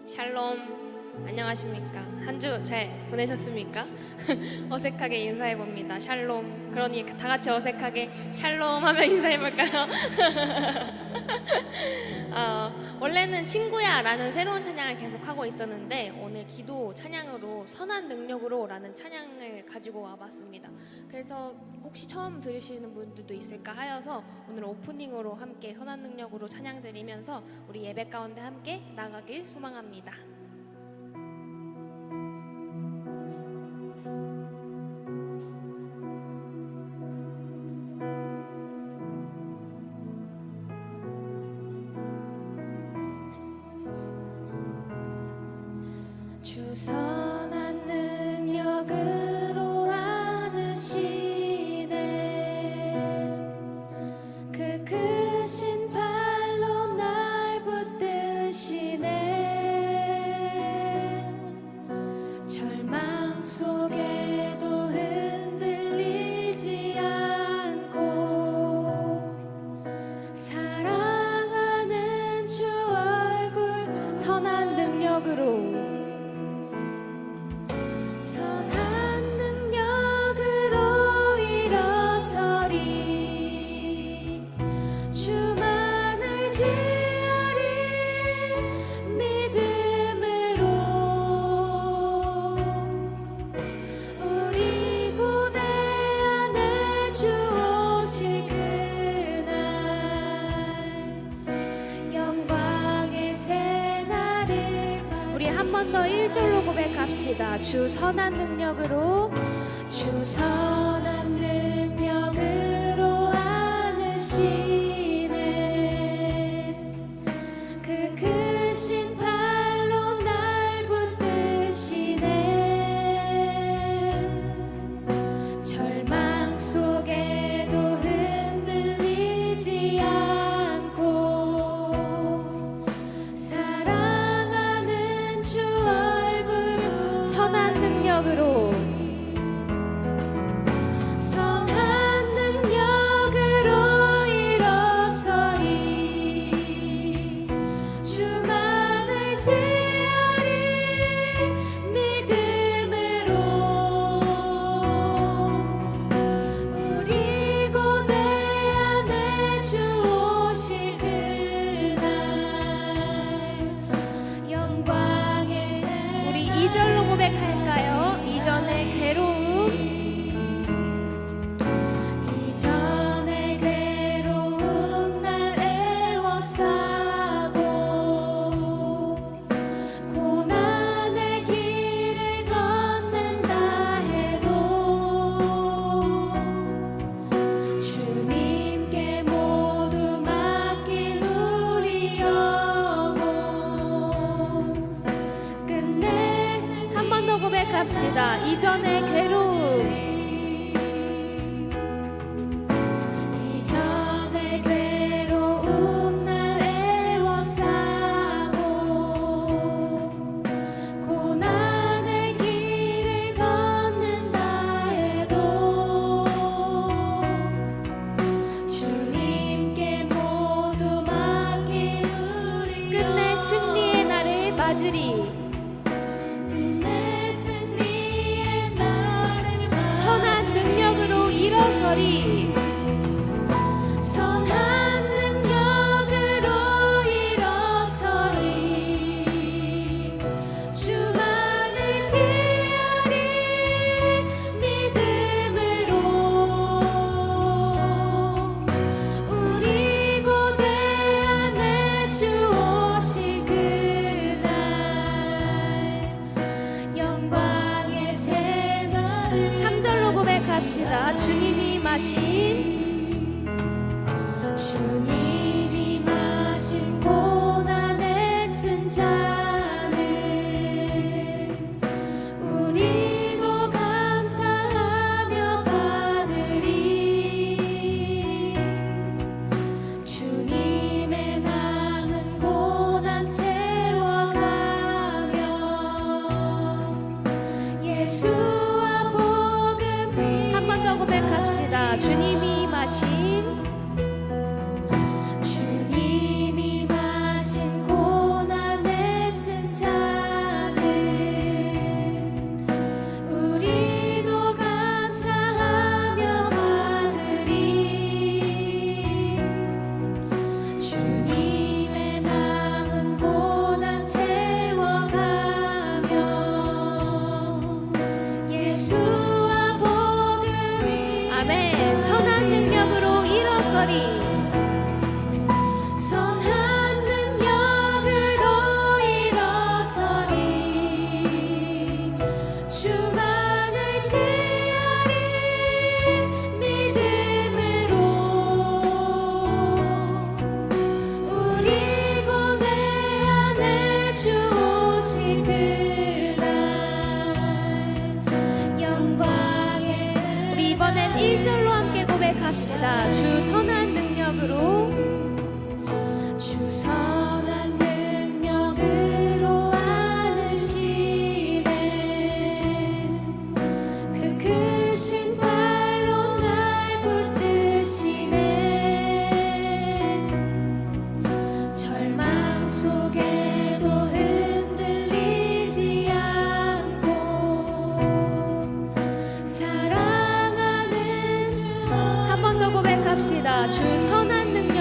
샬롬, 안녕하십니까? 한 주 잘 보내셨습니까? 어색하게 인사해봅니다. 샬롬. 그러니 다 같이 어색하게 샬롬 하면 인사해볼까요? 원래는 친구야 라는 새로운 찬양을 계속 하고 있었는데 오늘 기도 찬양으로 선한 능력으로 라는 찬양을 가지고 와봤습니다. 그래서 혹시 처음 들으시는 분들도 있을까 하여서 오늘 오프닝으로 함께 선한 능력으로 찬양 드리면서 우리 예배 가운데 함께 나가길 소망합니다. 주 선한 능력으로 안으시네 그 크신 발로 날 붙드시네 절망 속에도 흔들리지 않고 사랑하는 주 얼굴 선한 능력으로 한 번 더 1절로 고백합시다. 주 선한 능력으로 주 선한 능력으로 안으시네 그 크신 발로 날 붙드시네 절망 속에도 흔들리지 않고 사랑하는 주 얼굴 선한 능력으로 선한 능력으로 일어서리 주만을 지으리 믿음으로 우리 고대 안에 주 오실 그날 영광의 우리 2절로 고백할까요? 이전의 괴로움 날 애워싸고 고난의 길을 걷는다 해도 주님께 모두 맡긴 우리 영혼 끝내 한 번 더 고백합시다. 이전의 괴로움 이전의 괴로움 날 애워싸고 고난의 길을 걷는다 해도 주님께 모두 맡긴 우리 끝내 승리의 날을 맞으리 선한 능력으로 일어서리 선한 능력으로 일어서리 주만을 지으리 믿음으로 우리 고대 안에 주 오실 그날 영광의 새날을 3절로 고백합시다. 주님이 마신 고난에 쓴 잔을 우리도 감사하며 받으리 주님의 남은 고난 채워가며 예수와 복음 한 번 더 고백합시다. 주님이 마신 고난에 쓴 잔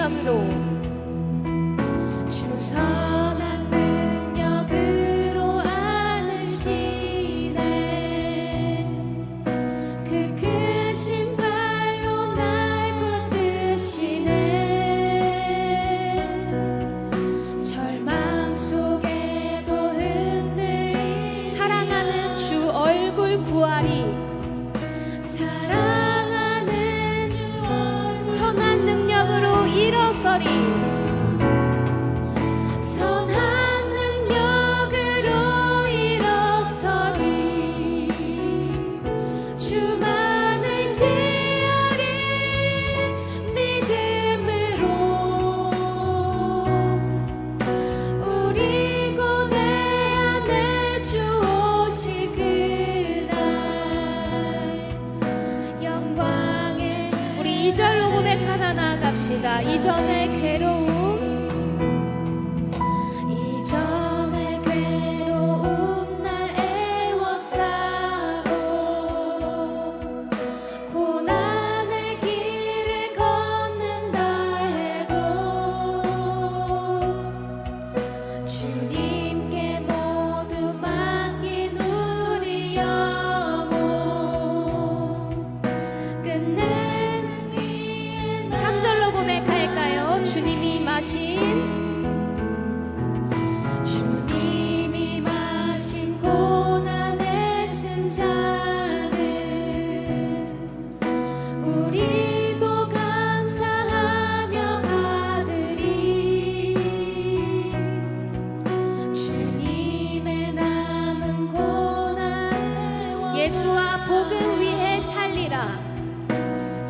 능력으로 주 선한 능력으로 안으시네. 그 크신 발로 날 붙드시네. 절망 속에도 흔들 사랑하는 주 얼굴 구하리. 사랑하는 선한 능력으로 일어서리. 선한 능력으로 일어서리. 주만을 지으리. 믿음으로 우리 고대 안에 주 오실 그날 영광의 우리 2절로 고백하며 나아갑시다. 이전의 괴로움 날 애워싸고 고난의 길을 걷는다 해도 주님께 모두 맡긴 우리 영혼 끝낸 3절로 고백할까요? 주님이 마신 고난의 승자는 우리도 감사하며 받으리. 주님의 남은 고난 예수와 복음 위해 살리라.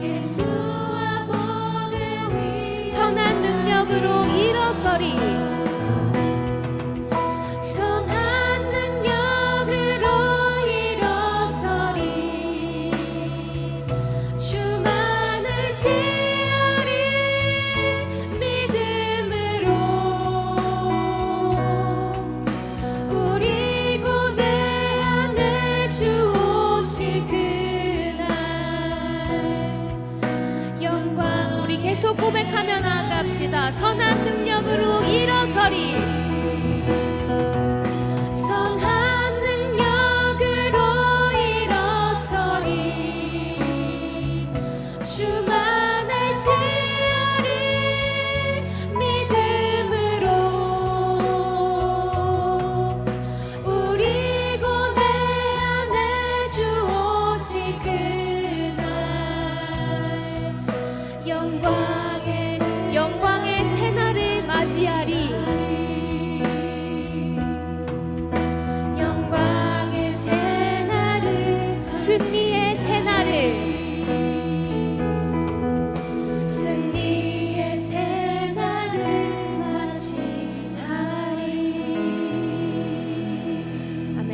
예수와 복음 위해 선한 능력으로 일어서리. 선한 능력으로 일어서리. 주만을 지으리. 믿음으로 우리 고대 안에 주 오실 그날 영광 우리 계속 고백하며 나아갑시다. 선한 능력으로 일어서리. 선한 능력으로 일어서리. 주만을 지으리. 믿음으로 우리 고대 안에 주 오실 그날 영광의 새날을 맞이하리. 영광의 새날을 승리의 새날을 맞이하리. 아멘.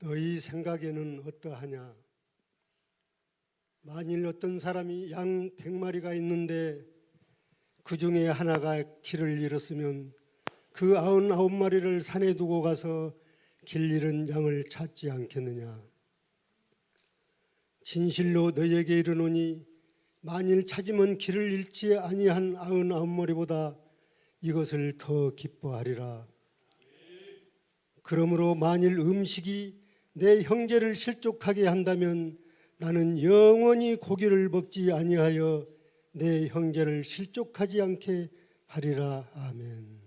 너희 생각에는 어떠하냐? 만일 어떤 사람이 양 100마리가 있는데 그 중에 하나가 길을 잃었으면 그 99마리를 산에 두고 가서 길 잃은 양을 찾지 않겠느냐? 진실로 너희에게 이르노니 만일 찾으면 길을 잃지 아니한 99마리보다 이것을 더 기뻐하리라. 그러므로 만일 음식이 내 형제를 실족하게 한다면 나는 영원히 고기를 먹지 아니하여 내 형제를 실족하지 않게 하리라. 아멘.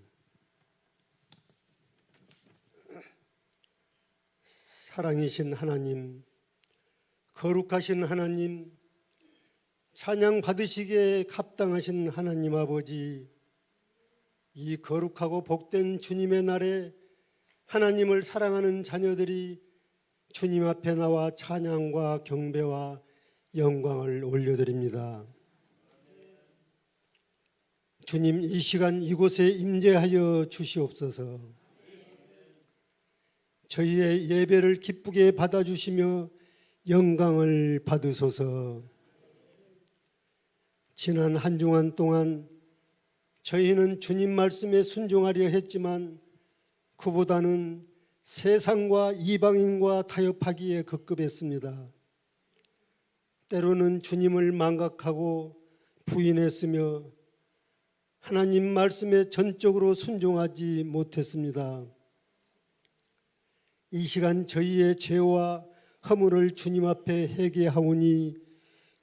사랑이신 하나님, 거룩하신 하나님, 찬양 받으시기에 합당하신 하나님 아버지, 이 거룩하고 복된 주님의 날에 하나님을 사랑하는 자녀들이 주님 앞에 나와 찬양과 경배와 영광을 올려드립니다. 주님, 이 시간 이곳에 임재하여 주시옵소서. 저희의 예배를 기쁘게 받아주시며 영광을 받으소서. 지난 한 주간 동안 저희는 주님 말씀에 순종하려 했지만 그보다는 세상과 이방인과 타협하기에 급급했습니다. 때로는 주님을 망각하고 부인했으며 하나님 말씀에 전적으로 순종하지 못했습니다. 이 시간 저희의 죄와 허물을 주님 앞에 회개하오니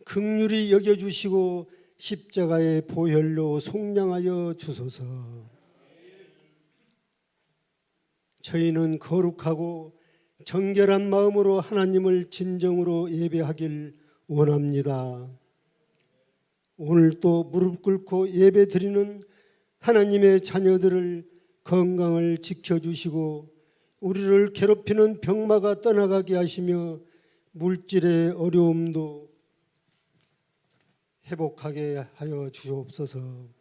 긍휼히 여겨주시고 십자가의 보혈로 속량하여 주소서. 저희는 거룩하고 정결한 마음으로 하나님을 진정으로 예배하길 원합니다. 오늘 또 무릎 꿇고 예배 드리는 하나님의 자녀들을 건강을 지켜주시고 우리를 괴롭히는 병마가 떠나가게 하시며 물질의 어려움도 회복하게 하여 주옵소서.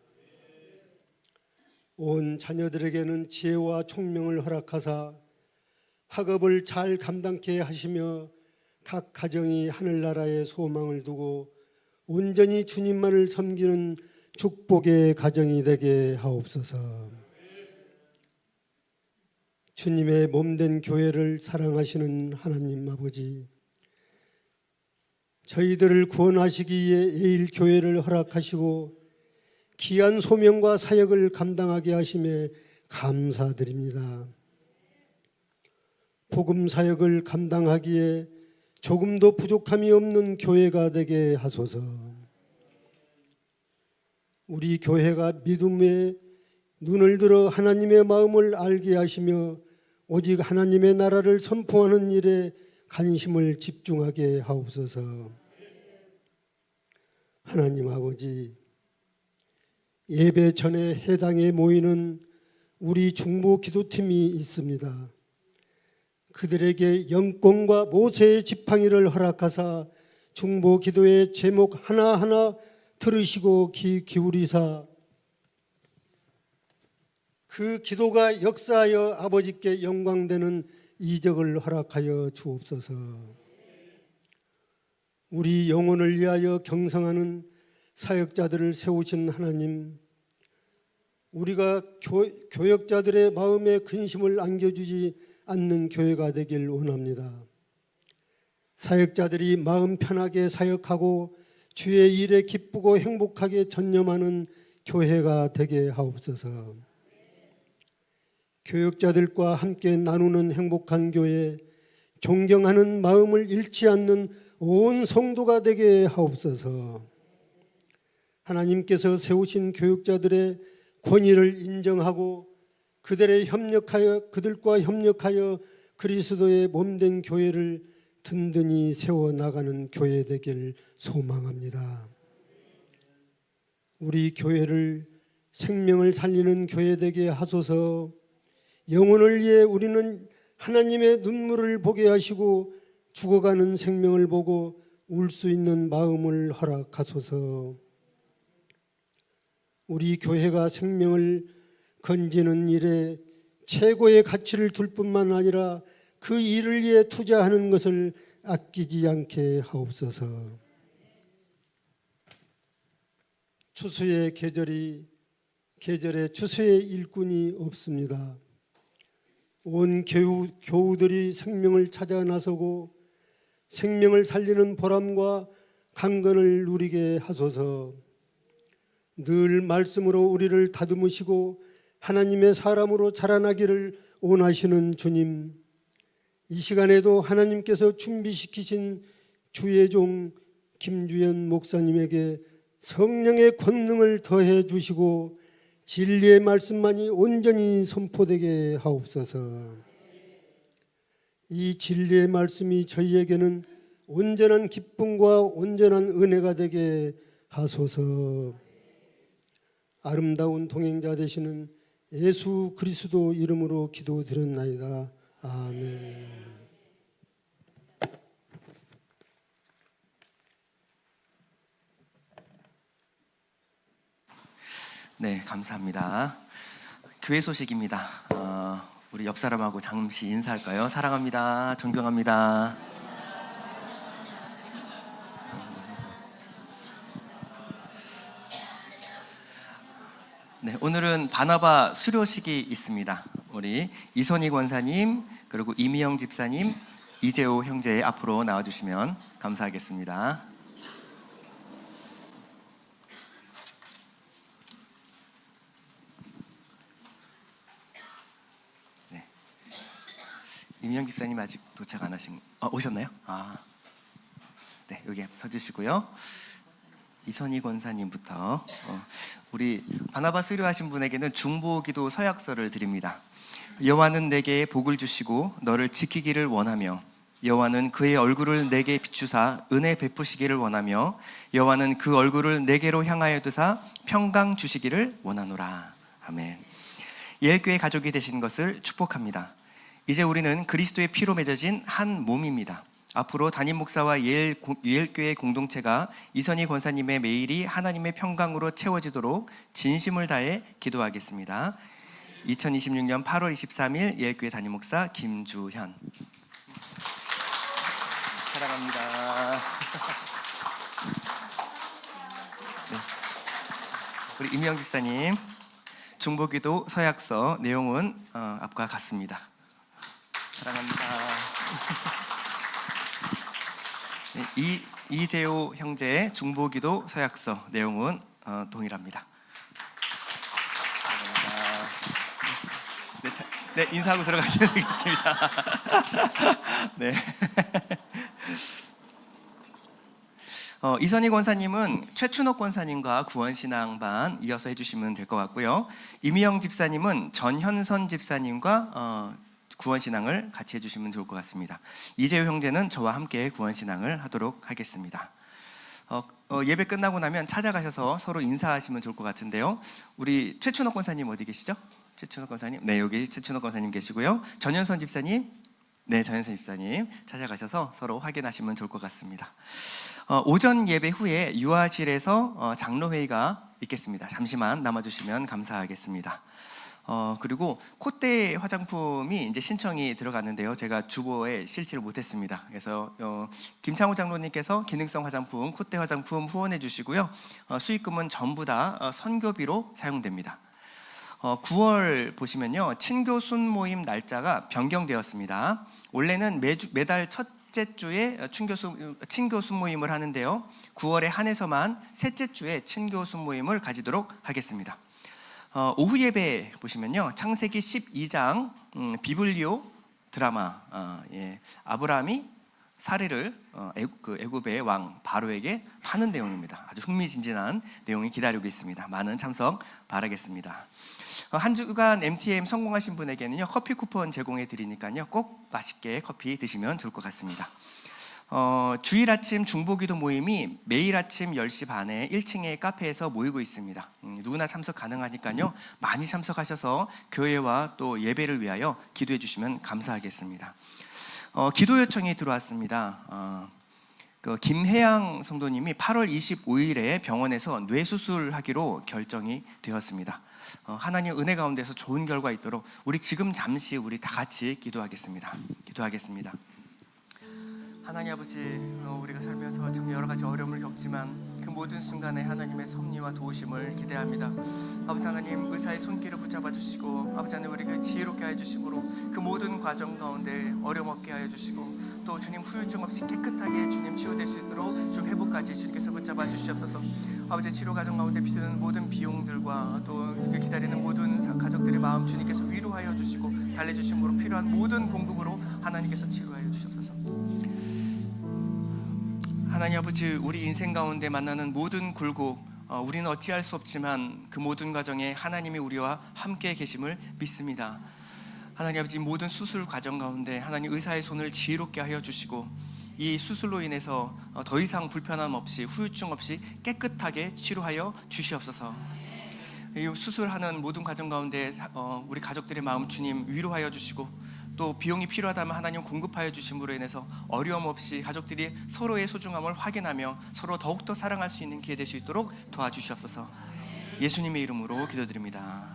온 자녀들에게는 지혜와 총명을 허락하사 학업을 잘 감당케 하시며 각 가정이 하늘나라의 소망을 두고 온전히 주님만을 섬기는 축복의 가정이 되게 하옵소서. 주님의 몸된 교회를 사랑하시는 하나님 아버지, 저희들을 구원하시기 위해 예일 교회를 허락하시고 귀한 소명과 사역을 감당하게 하심에 감사드립니다. 복음 사역을 감당하기에 조금도 부족함이 없는 교회가 되게 하소서. 우리 교회가 믿음의 눈을 들어 하나님의 마음을 알게 하시며 오직 하나님의 나라를 선포하는 일에 관심을 집중하게 하옵소서. 하나님 아버지, 예배 전에 해당에 모이는 우리 중보 기도팀이 있습니다. 그들에게 영권과 모세의 지팡이를 허락하사 중보 기도의 제목 하나하나 들으시고 귀 기울이사 그 기도가 역사하여 아버지께 영광되는 이적을 허락하여 주옵소서. 우리 영혼을 위하여 경성하는 사역자들을 세우신 하나님, 우리가 교역자들의 마음에 근심을 안겨주지 않는 교회가 되길 원합니다. 사역자들이 마음 편하게 사역하고 주의 일에 기쁘고 행복하게 전념하는 교회가 되게 하옵소서. 교역자들과 함께 나누는 행복한 교회, 존경하는 마음을 잃지 않는 온 성도가 되게 하옵소서. 하나님께서 세우신 교역자들의 권위를 인정하고 그들과 협력하여 그리스도의 몸된 교회를 든든히 세워나가는 교회 되길 소망합니다. 우리 교회를 생명을 살리는 교회 되게 하소서. 영혼을 위해 우리는 하나님의 눈물을 보게 하시고 죽어가는 생명을 보고 울 수 있는 마음을 허락하소서. 우리 교회가 생명을 건지는 일에 최고의 가치를 둘 뿐만 아니라 그 일을 위해 투자하는 것을 아끼지 않게 하옵소서. 추수의 계절에 추수의 일꾼이 없습니다. 온 교우들이 생명을 찾아 나서고 생명을 살리는 보람과 강건을 누리게 하소서. 늘 말씀으로 우리를 다듬으시고 하나님의 사람으로 자라나기를 원하시는 주님, 이 시간에도 하나님께서 준비시키신 주의 종 김주연 목사님에게 성령의 권능을 더해 주시고 진리의 말씀만이 온전히 선포되게 하옵소서. 이 진리의 말씀이 저희에게는 온전한 기쁨과 온전한 은혜가 되게 하소서. 아름다운 동행자 되시는 예수 그리스도 이름으로 기도드렸나이다. 아멘. 네, 감사합니다. 교회 소식입니다. 우리 옆 사람하고 잠시 인사할까요? 사랑합니다. 존경합니다. 네, 오늘은 바나바 수료식이 있습니다. 우리 이선희 권사님 그리고 이미영 집사님, 이재호 형제 앞으로 나와주시면 감사하겠습니다. 네, 이미영 집사님 아직 도착 안 하신 오셨나요? 네, 여기 서주시고요. 이선희 권사님부터 우리 바나바 수료하신 분에게는 중보기도 서약서를 드립니다. 여호와는 내게 복을 주시고 너를 지키기를 원하며 여호와는 그의 얼굴을 내게 비추사 은혜 베푸시기를 원하며 여호와는 그 얼굴을 내게로 향하여 두사 평강 주시기를 원하노라. 아멘. 예일교회 가족이 되신 것을 축복합니다. 이제 우리는 그리스도의 피로 맺어진 한 몸입니다. 앞으로 담임 목사와 예일교회 공동체가 이선희 권사님의 매일이 하나님의 평강으로 채워지도록 진심을 다해 기도하겠습니다. 2026년 8월 23일 예일교회 담임 목사 김주현. 사랑합니다. 네. 우리 임영 집사님 중보기도 서약서 내용은 앞과 같습니다. 사랑합니다. 이재호 형제의 중보기도 서약서 내용은 동일합니다. 네, 인사하고 들어가셔야 되겠습니다. 네. 이선희 권사님은 최춘옥 권사님과 구원신앙반 이어서 해주시면 될 것 같고요. 이미영 집사님은 전현선 집사님과 구원신앙을 같이 해주시면 좋을 것 같습니다. 이재호 형제는 저와 함께 구원신앙을 하도록 하겠습니다. 예배 끝나고 나면 찾아가셔서 서로 인사하시면 좋을 것 같은데요. 우리 최춘옥 권사님 어디 계시죠? 최춘옥 권사님, 네, 여기 최춘옥 권사님 계시고요. 전현선 집사님, 네, 전현선 집사님 찾아가셔서 서로 확인하시면 좋을 것 같습니다. 오전 예배 후에 유아실에서 장로회의가 있겠습니다. 잠시만 남아주시면 감사하겠습니다. 그리고 콧대 화장품이 이제 신청이 들어갔는데요. 제가 주보에 실지를 못했습니다. 그래서 김창호 장로님께서 기능성 화장품, 콧대 화장품 후원해 주시고요. 수익금은 전부 다 선교비로 사용됩니다. 9월 보시면요, 친교 순모임 날짜가 변경되었습니다. 원래는 매달 첫째 주에 친교 순모임을 하는데요, 9월에 한해서만 셋째 주에 친교 순모임을 가지도록 하겠습니다. 오후 예배 보시면요, 창세기 12장 비블리오 드라마, 아브라함이 사례를 애굽의 왕 바로에게 파는 내용입니다. 아주 흥미진진한 내용이 기다리고 있습니다. 많은 참석 바라겠습니다. 한 주간 MTM 성공하신 분에게는요, 커피 쿠폰 제공해 드리니까요, 꼭 맛있게 커피 드시면 좋을 것 같습니다. 주일 아침 중보기도 모임이 매일 아침 10시 반에 1층의 카페에서 모이고 있습니다. 누구나 참석 가능하니까요, 많이 참석하셔서 교회와 또 예배를 위하여 기도해 주시면 감사하겠습니다. 기도 요청이 들어왔습니다. 김혜양 성도님이 8월 25일에 병원에서 뇌수술하기로 결정이 되었습니다. 하나님 은혜 가운데서 좋은 결과 있도록 우리 지금 잠시 우리 다 같이 기도하겠습니다. 하나님 아버지, 우리가 살면서 참 여러 가지 어려움을 겪지만 그 모든 순간에 하나님의 섭리와 도우심을 기대합니다. 아버지 하나님, 의사의 손길을 붙잡아 주시고, 아버지 하나님 우리가 지혜롭게 하여 주심으로 그 모든 과정 가운데 어려움 없게 하여 주시고, 또 주님 후유증 없이 깨끗하게 주님 치유될 수 있도록 좀 회복까지 주님께서 붙잡아 주시옵소서. 아버지, 치료 과정 가운데 비드는 모든 비용들과 또 기다리는 모든 가족들의 마음 주님께서 위로하여 주시고 달래주심으로 필요한 모든 공급으로 하나님께서 치료하여 주시옵소서. 하나님 아버지, 우리 인생 가운데 만나는 모든 굴곡, 우리는 어찌할 수 없지만 그 모든 과정에 하나님이 우리와 함께 계심을 믿습니다. 하나님 아버지, 모든 수술 과정 가운데 하나님 의사의 손을 지혜롭게 하여 주시고, 이 수술로 인해서 더 이상 불편함 없이 후유증 없이 깨끗하게 치료하여 주시옵소서. 이 수술하는 모든 과정 가운데 우리 가족들의 마음 주님 위로하여 주시고 또 비용이 필요하다면 하나님 공급하여 주심으로 인해서 어려움 없이 가족들이 서로의 소중함을 확인하며 서로 더욱더 사랑할 수 있는 기회 될 수 있도록 도와주시옵소서. 예수님의 이름으로 기도드립니다.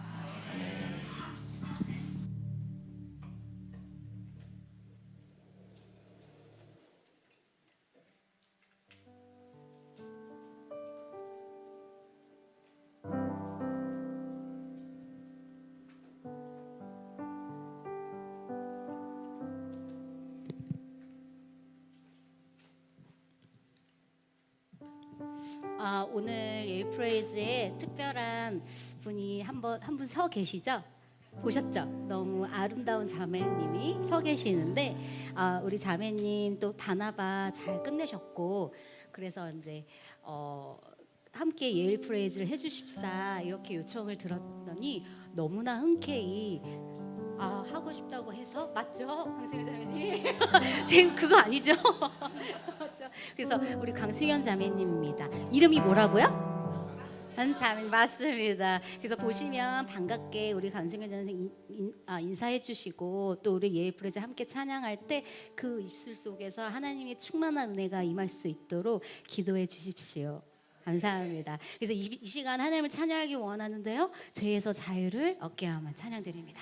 오늘 예일프레이즈에 특별한 분이 한 분 서 계시죠? 보셨죠? 너무 아름다운 자매님이 서 계시는데 우리 자매님 또 바나바 잘 끝내셨고 그래서 이제 함께 예일프레이즈를 해주십사 이렇게 요청을 들었더니 너무나 흔쾌히 하고 싶다고 해서 맞죠? 강승현 자매님 지금 그거 아니죠? 맞죠? 그래서 우리 강승현 자매님입니다. 이름이 뭐라고요? 자매 맞습니다. 그래서 보시면 반갑게 우리 강승현 자매님 인사해 주시고 또 우리 예일프레이즈 함께 찬양할 때 그 입술 속에서 하나님의 충만한 은혜가 임할 수 있도록 기도해 주십시오. 감사합니다. 그래서 이 시간 하나님을 찬양하기 원하는데요. 죄에서 자유를 얻게 하면 찬양드립니다.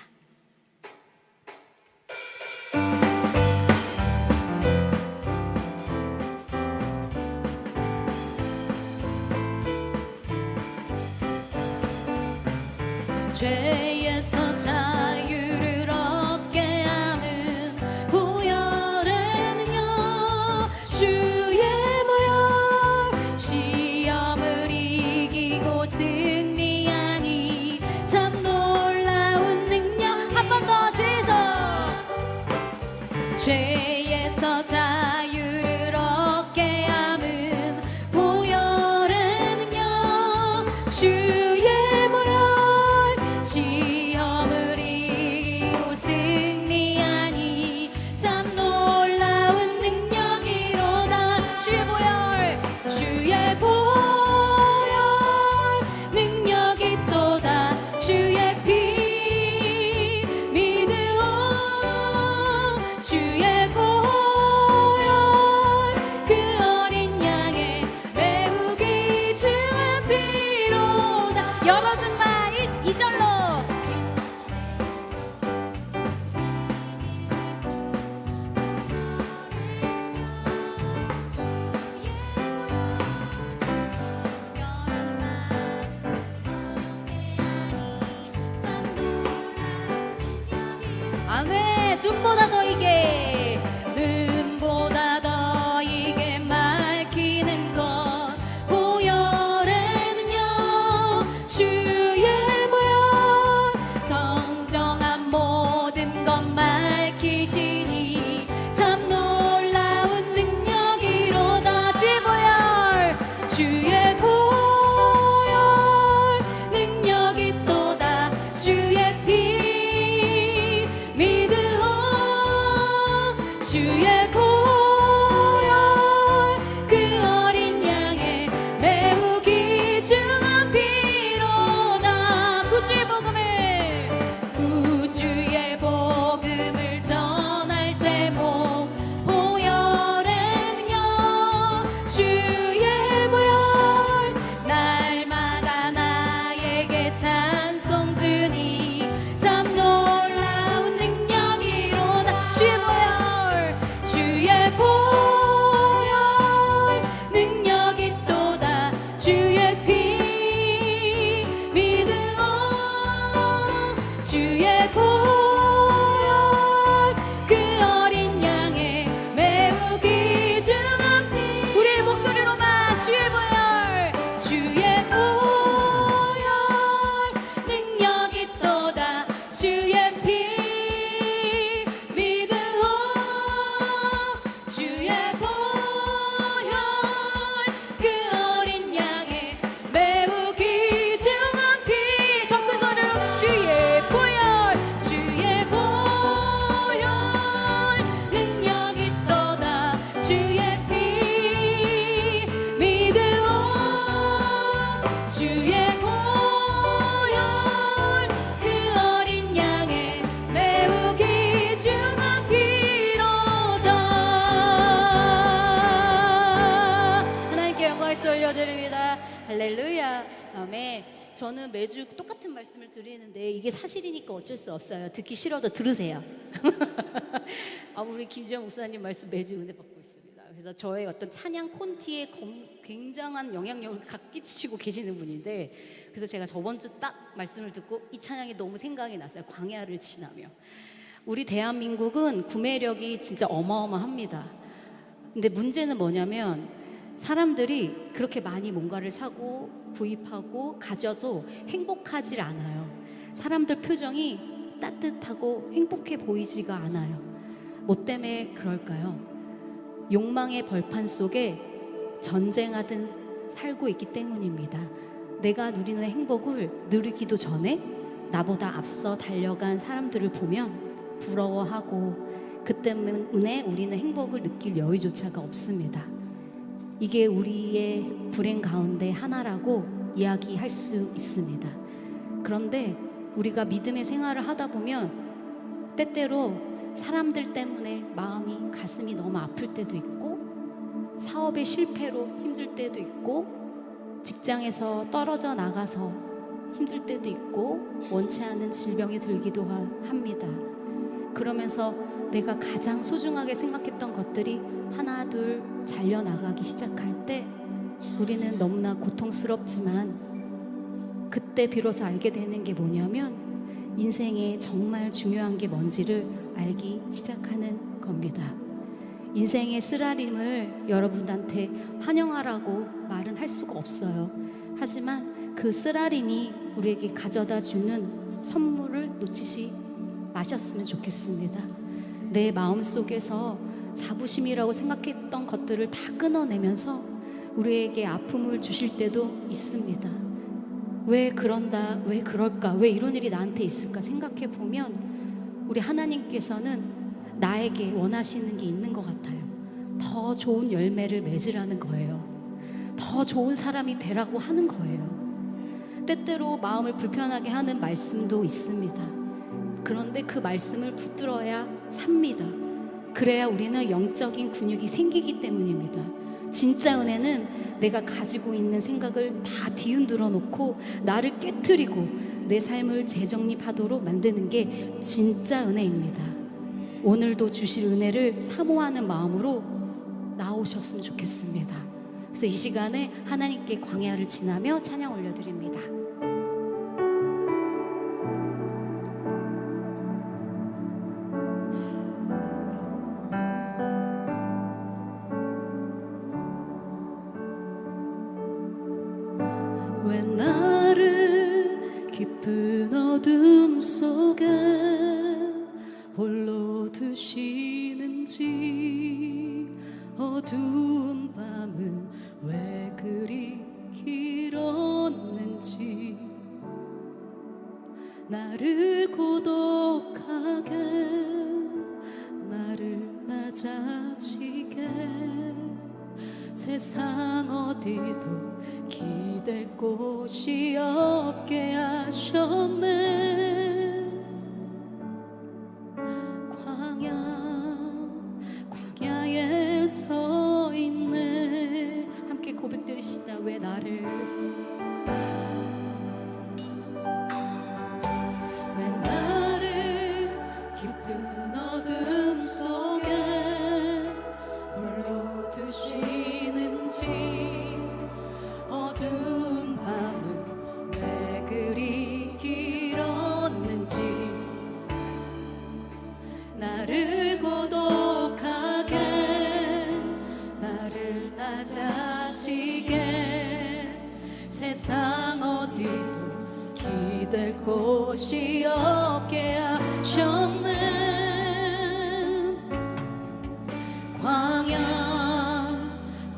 죄에서 자유를 얻게 하는 보혈의 능력 주의 보혈 시험을 이기고 승리하니 참 놀라운 능력 한 번 더 죄에서 자유를 얻게 하는 보혈의 능력 주의 시험을 이기고 승리하니 참 놀라운 능력이로다 주의 보혈 능력이 또다 주의 피 믿으오 주의 보혈 할렐루야. 아멘. 저는 매주 똑같은 말씀을 드리는데 이게 사실이니까 어쩔 수 없어요. 듣기 싫어도 들으세요. 우리 김지영 목사님 말씀 매주 은혜 받고 있습니다. 그래서 저의 어떤 찬양 콘티에 굉장한 영향력을 끼치고 계시는 분인데, 그래서 제가 저번 주 딱 말씀을 듣고 이 찬양이 너무 생각이 났어요. 광야를 지나며. 우리 대한민국은 구매력이 진짜 어마어마합니다. 근데 문제는 뭐냐면 사람들이 그렇게 많이 뭔가를 사고 구입하고 가져도 행복하질 않아요. 사람들 표정이 따뜻하고 행복해 보이지가 않아요. 뭐 때문에 그럴까요? 욕망의 벌판 속에 전쟁하듯 살고 있기 때문입니다. 내가 누리는 행복을 누리기도 전에 나보다 앞서 달려간 사람들을 보면 부러워하고, 그 때문에 우리는 행복을 느낄 여유조차가 없습니다. 이게 우리의 불행 가운데 하나라고 이야기할 수 있습니다. 그런데 우리가 믿음의 생활을 하다 보면 때때로 사람들 때문에 마음이 가슴이 너무 아플 때도 있고, 사업의 실패로 힘들 때도 있고, 직장에서 떨어져 나가서 힘들 때도 있고, 원치 않는 질병이 들기도 합니다. 그러면서 내가 가장 소중하게 생각했던 것들이 하나 둘 잘려나가기 시작할 때 우리는 너무나 고통스럽지만, 그때 비로소 알게 되는 게 뭐냐면 인생에 정말 중요한 게 뭔지를 알기 시작하는 겁니다. 인생의 쓰라림을 여러분한테 환영하라고 말은 할 수가 없어요. 하지만 그 쓰라림이 우리에게 가져다 주는 선물을 놓치지 마셨으면 좋겠습니다. 내 마음속에서 자부심이라고 생각했던 것들을 다 끊어내면서 우리에게 아픔을 주실 때도 있습니다. 왜 그런다, 왜 그럴까, 왜 이런 일이 나한테 있을까 생각해 보면 우리 하나님께서는 나에게 원하시는 게 있는 것 같아요. 더 좋은 열매를 맺으라는 거예요. 더 좋은 사람이 되라고 하는 거예요. 때때로 마음을 불편하게 하는 말씀도 있습니다. 그런데 그 말씀을 붙들어야 삽니다. 그래야 우리는 영적인 근육이 생기기 때문입니다. 진짜 은혜는 내가 가지고 있는 생각을 다 뒤흔들어 놓고 나를 깨트리고 내 삶을 재정립하도록 만드는 게 진짜 은혜입니다. 오늘도 주실 은혜를 사모하는 마음으로 나오셨으면 좋겠습니다. 그래서 이 시간에 하나님께 광야를 지나며 찬양 올려드립니다. 왜 나를 깊은 어둠 속에 홀로 두시는지, 어두운 밤은 왜 그리 길었는지, 나를 고독하게, 나를 낮아지게, 세상 어디도 기댈 곳이 없게 하셨네. 광야에 서 있네. 함께 고백 드리시다. 왜 나를 깊은 어둠 속에 홀로 두시는지, 어두운 밤은 왜 그리 길었는지, 나를 고독하게, 나를 낮아지게, 세상 어디도 기댈 곳이 없게 하셨네.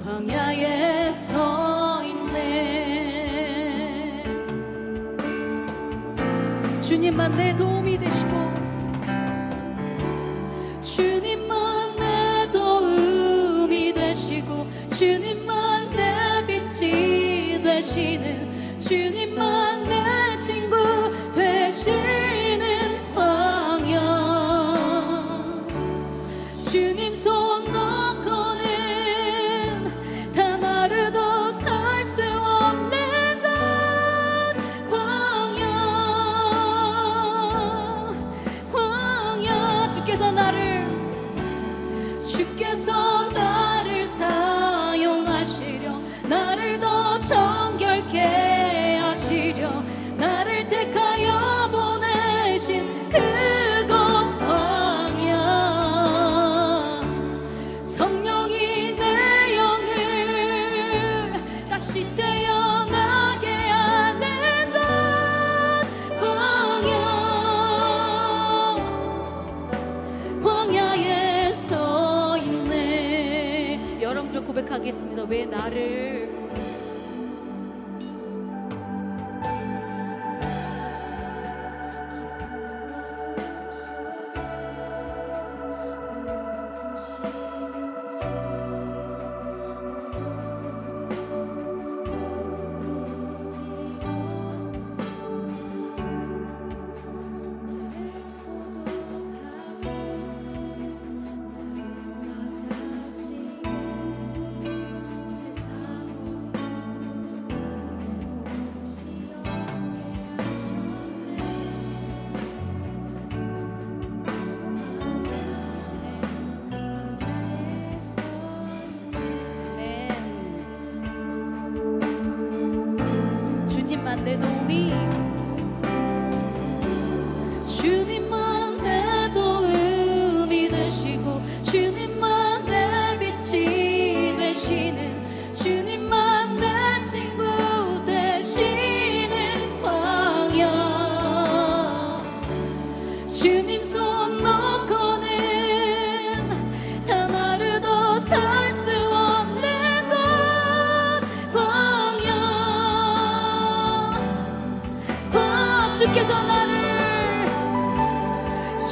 광야에 서 있네. 주님만 내 도움이 되시고, 주님만 내 도움이 되시고, 주님만 내 빛이 되시는, 주님만 내 친구 되시는 광야. 주님 손 놓고는 다 마르도 살 수 없네. 앞에서 고백하겠습니다. 왜 나를 주님만 내 도움이 주님만 내 도움이 되시고 주님만 내 빛이 되시는 주님만 내 친구 되시는 광야 주님 손 놓고는 단 하루도 살 수 없는 곳 광야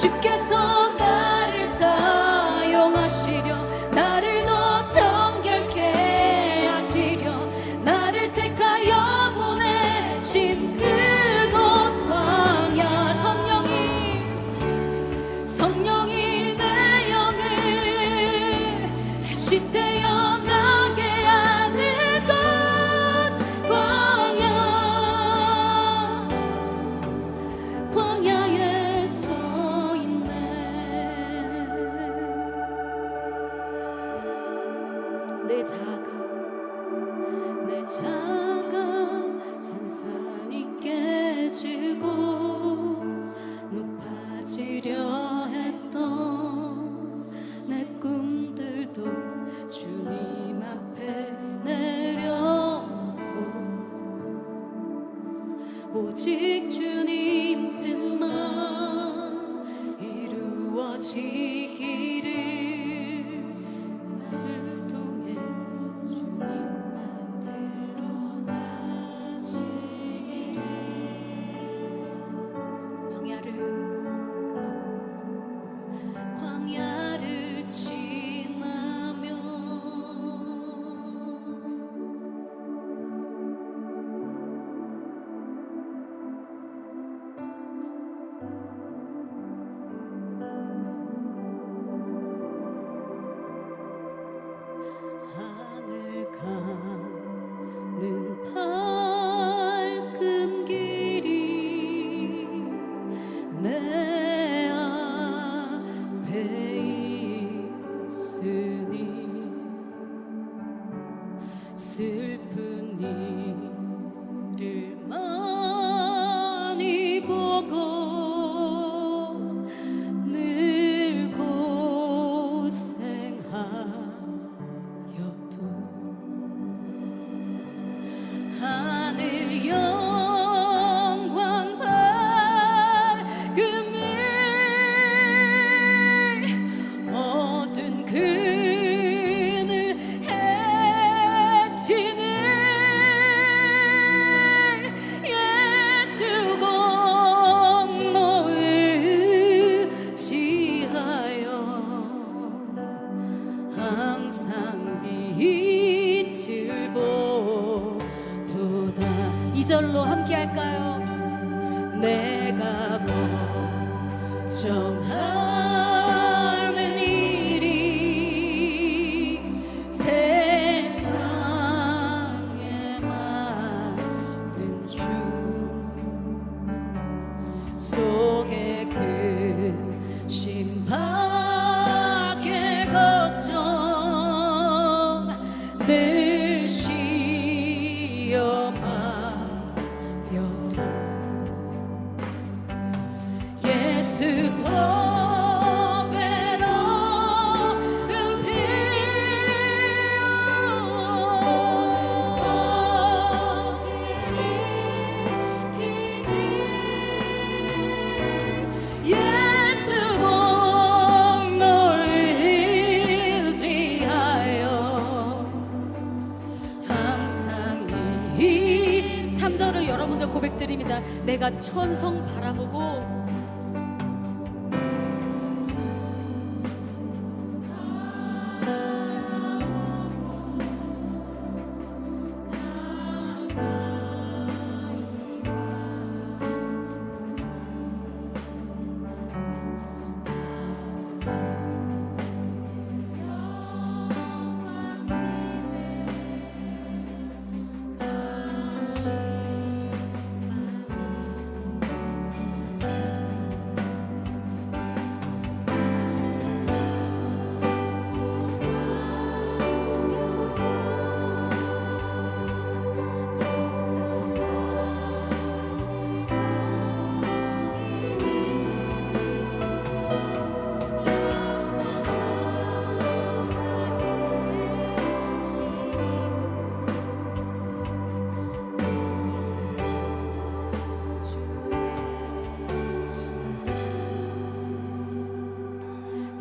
주께서 나를 사용하시려 나를 더 정결케 하시려 나를 택하여 보내신 그곳 광야 성령이 내 영을 다시 태어나게 하는 것 광야에 서 있네. 내 작은 산산이 깨지고 높아지려 했던 내 꿈들도 주님 앞에 내려놓고 오직 주님 뜻만 이루어지기를 나를 통해 주님만 드러나시기를 광야를 지나면 하늘 가는 밝은 길이 내 앞에 있으니 슬픈 일을 많이 보고 늘 고생하여도 하늘 영광 밝음을 어두운 그늘 해치는 예수 공로를 지하여 항상 빛을 보도다. 2절로 함께 할까요? 내가 걱정하는 일이 세상에 많은 주 속에 근심 밖에 걱정 늘 시험하여도 예수 고백드립니다. 내가 천성 바라보고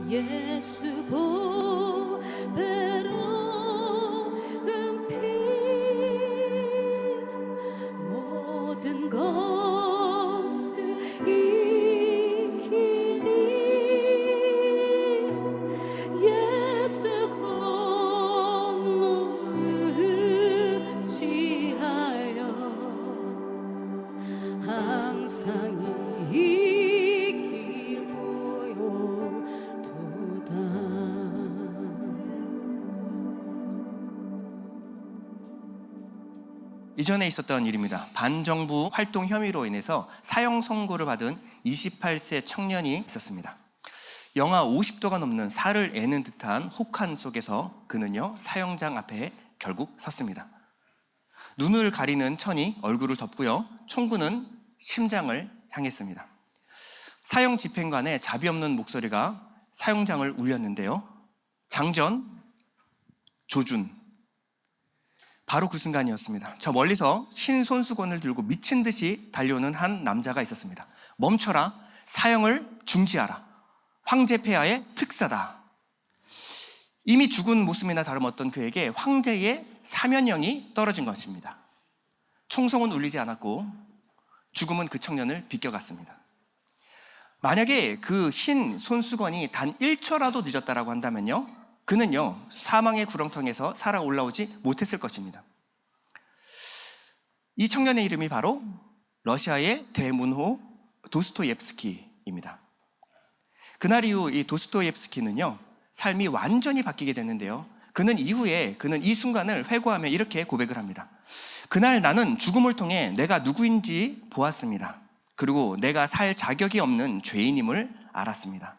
예수 보배로 은빛 모든 것을 이기리 예수 공로 의지하여 항상 이길 보여도다. 이전에 있었던 일입니다. 반정부 활동 혐의로 인해서 사형 선고를 받은 28세 청년이 있었습니다. 영하 50도가 넘는 살을 애는 듯한 혹한 속에서 그는요 사형장 앞에 결국 섰습니다. 눈을 가리는 천이 얼굴을 덮고요, 총구는 심장을 향했습니다. 사형 집행관의 자비 없는 목소리가 사형장을 울렸는데요. 장전, 조준. 바로 그 순간이었습니다. 저 멀리서 흰 손수건을 들고 미친 듯이 달려오는 한 남자가 있었습니다. 멈춰라, 사형을 중지하라. 황제 폐하의 특사다. 이미 죽은 모습이나 다름없던 그에게 황제의 사면형이 떨어진 것입니다. 총성은 울리지 않았고 죽음은 그 청년을 비껴갔습니다. 만약에 그 흰 손수건이 단 1초라도 늦었다라고 한다면요, 그는요 사망의 구렁텅이에서 살아 올라오지 못했을 것입니다. 이 청년의 이름이 바로 러시아의 대문호 도스토옙스키입니다. 그날 이후 이 도스토옙스키는요 삶이 완전히 바뀌게 됐는데요, 그는 이후에 이 순간을 회고하며 이렇게 고백을 합니다. 그날 나는 죽음을 통해 내가 누구인지 보았습니다. 그리고 내가 살 자격이 없는 죄인임을 알았습니다.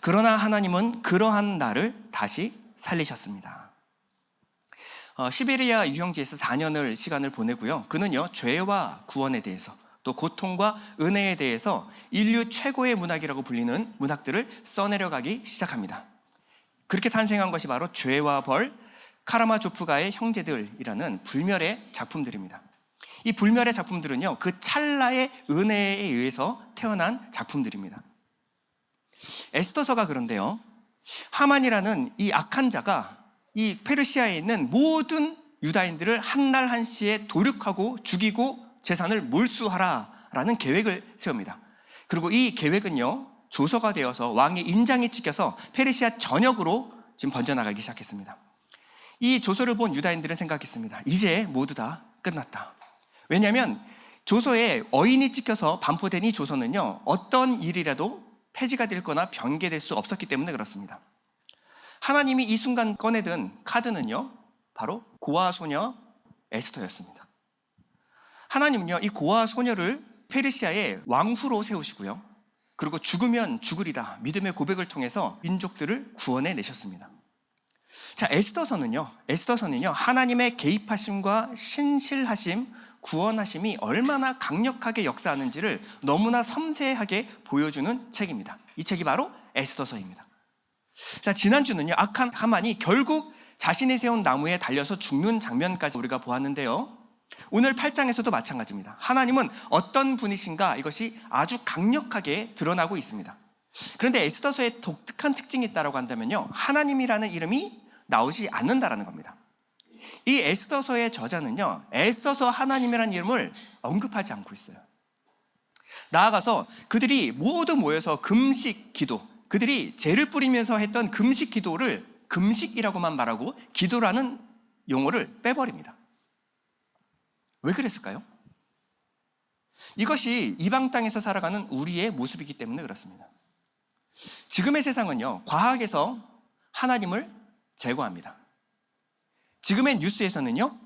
그러나 하나님은 그러한 나를 다시 살리셨습니다. 시베리아 유형지에서 4년을 시간을 보내고요, 그는요 죄와 구원에 대해서 또 고통과 은혜에 대해서 인류 최고의 문학이라고 불리는 문학들을 써내려가기 시작합니다. 그렇게 탄생한 것이 바로 죄와 벌, 카라마조프가의 형제들이라는 불멸의 작품들입니다. 이 불멸의 작품들은요 그 찰나의 은혜에 의해서 태어난 작품들입니다. 에스더서가 그런데요, 하만이라는 이 악한 자가 이 페르시아에 있는 모든 유다인들을 한 날 한시에 도륙하고 죽이고 재산을 몰수하라라는 계획을 세웁니다. 그리고 이 계획은요 조서가 되어서 왕의 인장이 찍혀서 페르시아 전역으로 지금 번져나가기 시작했습니다. 이 조서를 본 유다인들은 생각했습니다. 이제 모두 다 끝났다. 왜냐하면 조서에 어인이 찍혀서 반포된 이 조서는요 어떤 일이라도 폐지가 되거나 변개될 수 없었기 때문에 그렇습니다. 하나님이 이 순간 꺼내든 카드는요 바로 고아 소녀 에스더였습니다. 하나님은요 이 고아 소녀를 페르시아의 왕후로 세우시고요, 그리고 죽으면 죽으리다 믿음의 고백을 통해서 민족들을 구원해 내셨습니다. 자, 에스더서는요 하나님의 개입하심과 신실하심, 구원하심이 얼마나 강력하게 역사하는지를 너무나 섬세하게 보여주는 책입니다. 이 책이 바로 에스더서입니다. 자, 지난주는요 악한 하만이 결국 자신이 세운 나무에 달려서 죽는 장면까지 우리가 보았는데요, 오늘 8장에서도 마찬가지입니다. 하나님은 어떤 분이신가, 이것이 아주 강력하게 드러나고 있습니다. 그런데 에스더서의 독특한 특징이 있다고 한다면요, 하나님이라는 이름이 나오지 않는다라는 겁니다. 이 에스더서의 저자는요, 애써서 하나님이라는 이름을 언급하지 않고 있어요. 나아가서 그들이 모두 모여서 금식 기도, 그들이 죄를 뿌리면서 했던 금식 기도를 금식이라고만 말하고 기도라는 용어를 빼버립니다. 왜 그랬을까요? 이것이 이방 땅에서 살아가는 우리의 모습이기 때문에 그렇습니다. 지금의 세상은요, 과학에서 하나님을 제거합니다. 지금의 뉴스에서는요,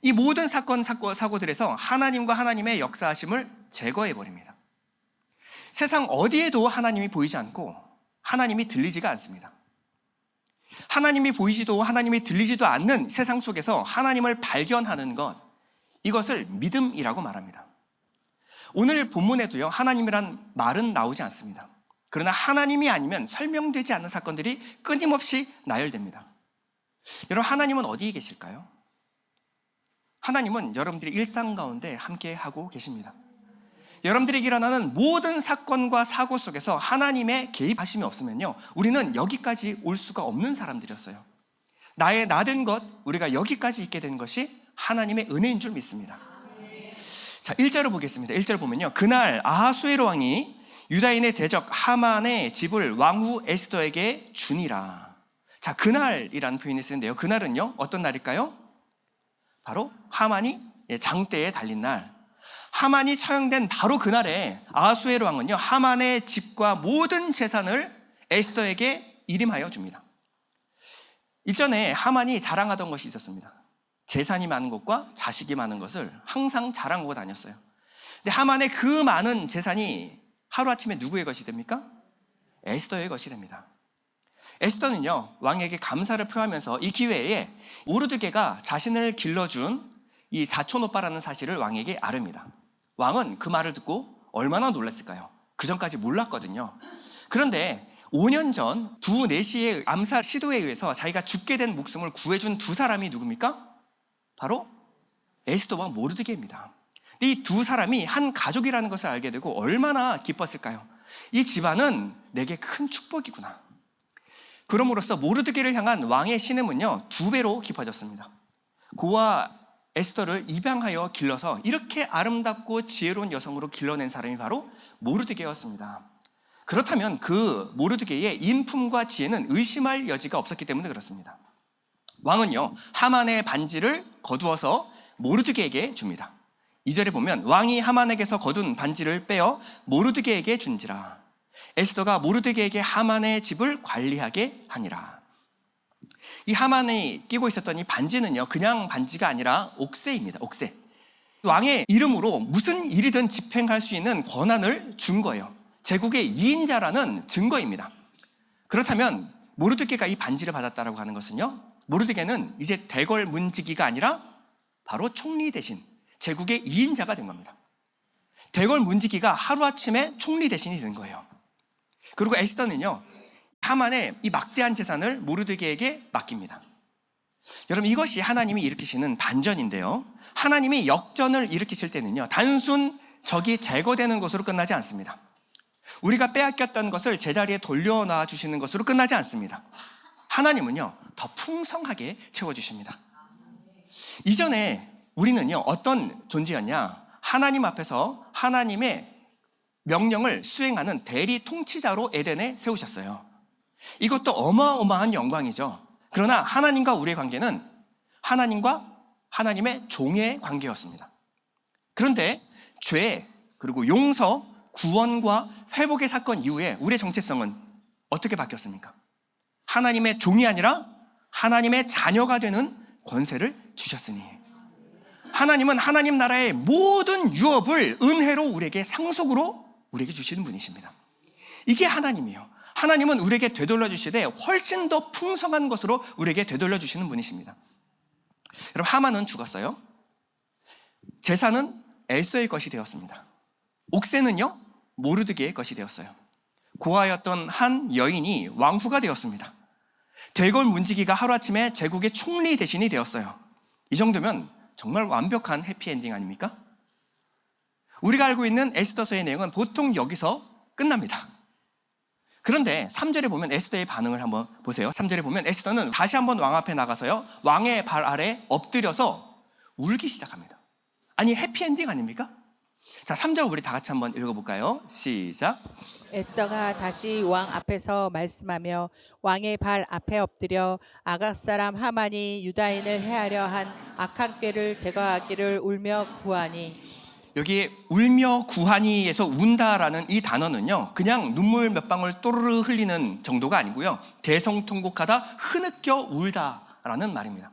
이 모든 사건, 사고들에서 하나님과 하나님의 역사하심을 제거해버립니다. 세상 어디에도 하나님이 보이지 않고 하나님이 들리지가 않습니다. 하나님이 보이지도 하나님이 들리지도 않는 세상 속에서 하나님을 발견하는 것, 이것을 믿음이라고 말합니다. 오늘 본문에도요, 하나님이란 말은 나오지 않습니다. 그러나 하나님이 아니면 설명되지 않는 사건들이 끊임없이 나열됩니다. 여러분, 하나님은 어디에 계실까요? 하나님은 여러분들의 일상 가운데 함께 하고 계십니다. 여러분들에게 일어나는 모든 사건과 사고 속에서 하나님의 개입하심이 없으면요, 우리는 여기까지 올 수가 없는 사람들이었어요. 나의 나된 것, 우리가 여기까지 있게 된 것이 하나님의 은혜인 줄 믿습니다. 자, 1절을 보겠습니다. 1절 보면요, 그날 아하수에로 왕이 유다인의 대적 하만의 집을 왕후 에스더에게 주니라. 자, 그날이라는 표현이 쓰는데요, 그날은요 어떤 날일까요? 바로 하만이 장대에 달린 날, 하만이 처형된 바로 그날에 아하수에로 왕은요, 하만의 집과 모든 재산을 에스더에게 일임하여 줍니다. 이전에 하만이 자랑하던 것이 있었습니다. 재산이 많은 것과 자식이 많은 것을 항상 자랑하고 다녔어요. 근데 하만의 그 많은 재산이 하루아침에 누구의 것이 됩니까? 에스더의 것이 됩니다. 에스더는요, 왕에게 감사를 표하면서 이 기회에 모르드게가 자신을 길러준 이 사촌 오빠라는 사실을 왕에게 아릅니다. 왕은 그 말을 듣고 얼마나 놀랐을까요? 그 전까지 몰랐거든요. 그런데 5년 전 두 내시의 암살 시도에 의해서 자기가 죽게 된 목숨을 구해준 두 사람이 누굽니까? 바로 에스더와 모르드게입니다. 이 두 사람이 한 가족이라는 것을 알게 되고 얼마나 기뻤을까요? 이 집안은 내게 큰 축복이구나. 그럼으로써 모르드게를 향한 왕의 신음은요, 2배로 깊어졌습니다. 고아 에스더를 입양하여 길러서 이렇게 아름답고 지혜로운 여성으로 길러낸 사람이 바로 모르드게였습니다. 그렇다면 그 모르드게의 인품과 지혜는 의심할 여지가 없었기 때문에 그렇습니다. 왕은요, 하만의 반지를 거두어서 모르드게에게 줍니다. 2절에 보면 왕이 하만에게서 거둔 반지를 빼어 모르드게에게 준지라. 에스더가 모르드게에게 하만의 집을 관리하게 하니라. 이 하만이 끼고 있었던 이 반지는요, 그냥 반지가 아니라 옥새입니다. 옥새. 왕의 이름으로 무슨 일이든 집행할 수 있는 권한을 준 거예요. 제국의 2인자라는 증거입니다. 그렇다면 모르드게가 이 반지를 받았다라고 하는 것은요, 모르드게는 이제 대궐 문지기가 아니라 바로 총리 대신 제국의 2인자가 된 겁니다. 대궐 문지기가 하루아침에 총리 대신이 된 거예요. 그리고 에스더는요, 하만의 이 막대한 재산을 모르드게에게 맡깁니다. 여러분, 이것이 하나님이 일으키시는 반전인데요, 하나님이 역전을 일으키실 때는요, 단순 적이 제거되는 것으로 끝나지 않습니다. 우리가 빼앗겼던 것을 제자리에 돌려놔 주시는 것으로 끝나지 않습니다. 하나님은요, 더 풍성하게 채워주십니다. 이전에 우리는요, 어떤 존재였냐? 하나님 앞에서 하나님의 명령을 수행하는 대리 통치자로 에덴에 세우셨어요. 이것도 어마어마한 영광이죠. 그러나 하나님과 우리의 관계는 하나님과 하나님의 종의 관계였습니다. 그런데 죄, 그리고 용서, 구원과 회복의 사건 이후에 우리의 정체성은 어떻게 바뀌었습니까? 하나님의 종이 아니라 하나님의 자녀가 되는 권세를 주셨으니, 하나님은 하나님 나라의 모든 유업을 은혜로 우리에게 상속으로 우리에게 주시는 분이십니다. 이게 하나님이에요. 하나님은 우리에게 되돌려 주시되 훨씬 더 풍성한 것으로 우리에게 되돌려 주시는 분이십니다. 여러분, 하만은 죽었어요. 재산은 에스더의 것이 되었습니다. 옥새는요, 모르드게의 것이 되었어요. 고아였던 한 여인이 왕후가 되었습니다. 대궐 문지기가 하루아침에 제국의 총리 대신이 되었어요. 이 정도면 정말 완벽한 해피엔딩 아닙니까? 우리가 알고 있는 에스더서의 내용은 보통 여기서 끝납니다. 그런데 3절에 보면 에스더의 반응을 한번 보세요. 3절에 보면 에스더는 다시 한번 왕 앞에 나가서요, 왕의 발 아래 엎드려서 울기 시작합니다. 아니, 해피엔딩 아닙니까? 자, 3절 우리 다 같이 한번 읽어볼까요? 시작. 에스더가 다시 왕 앞에서 말씀하며 왕의 발 앞에 엎드려 아각 사람 하만이 유다인을 해하려 한 악한 꾀를 제거하기를 울며 구하니. 여기 울며 구하니에서 운다라는 이 단어는요, 그냥 눈물 몇 방울 또르르 흘리는 정도가 아니고요, 대성통곡하다, 흐느껴 울다라는 말입니다.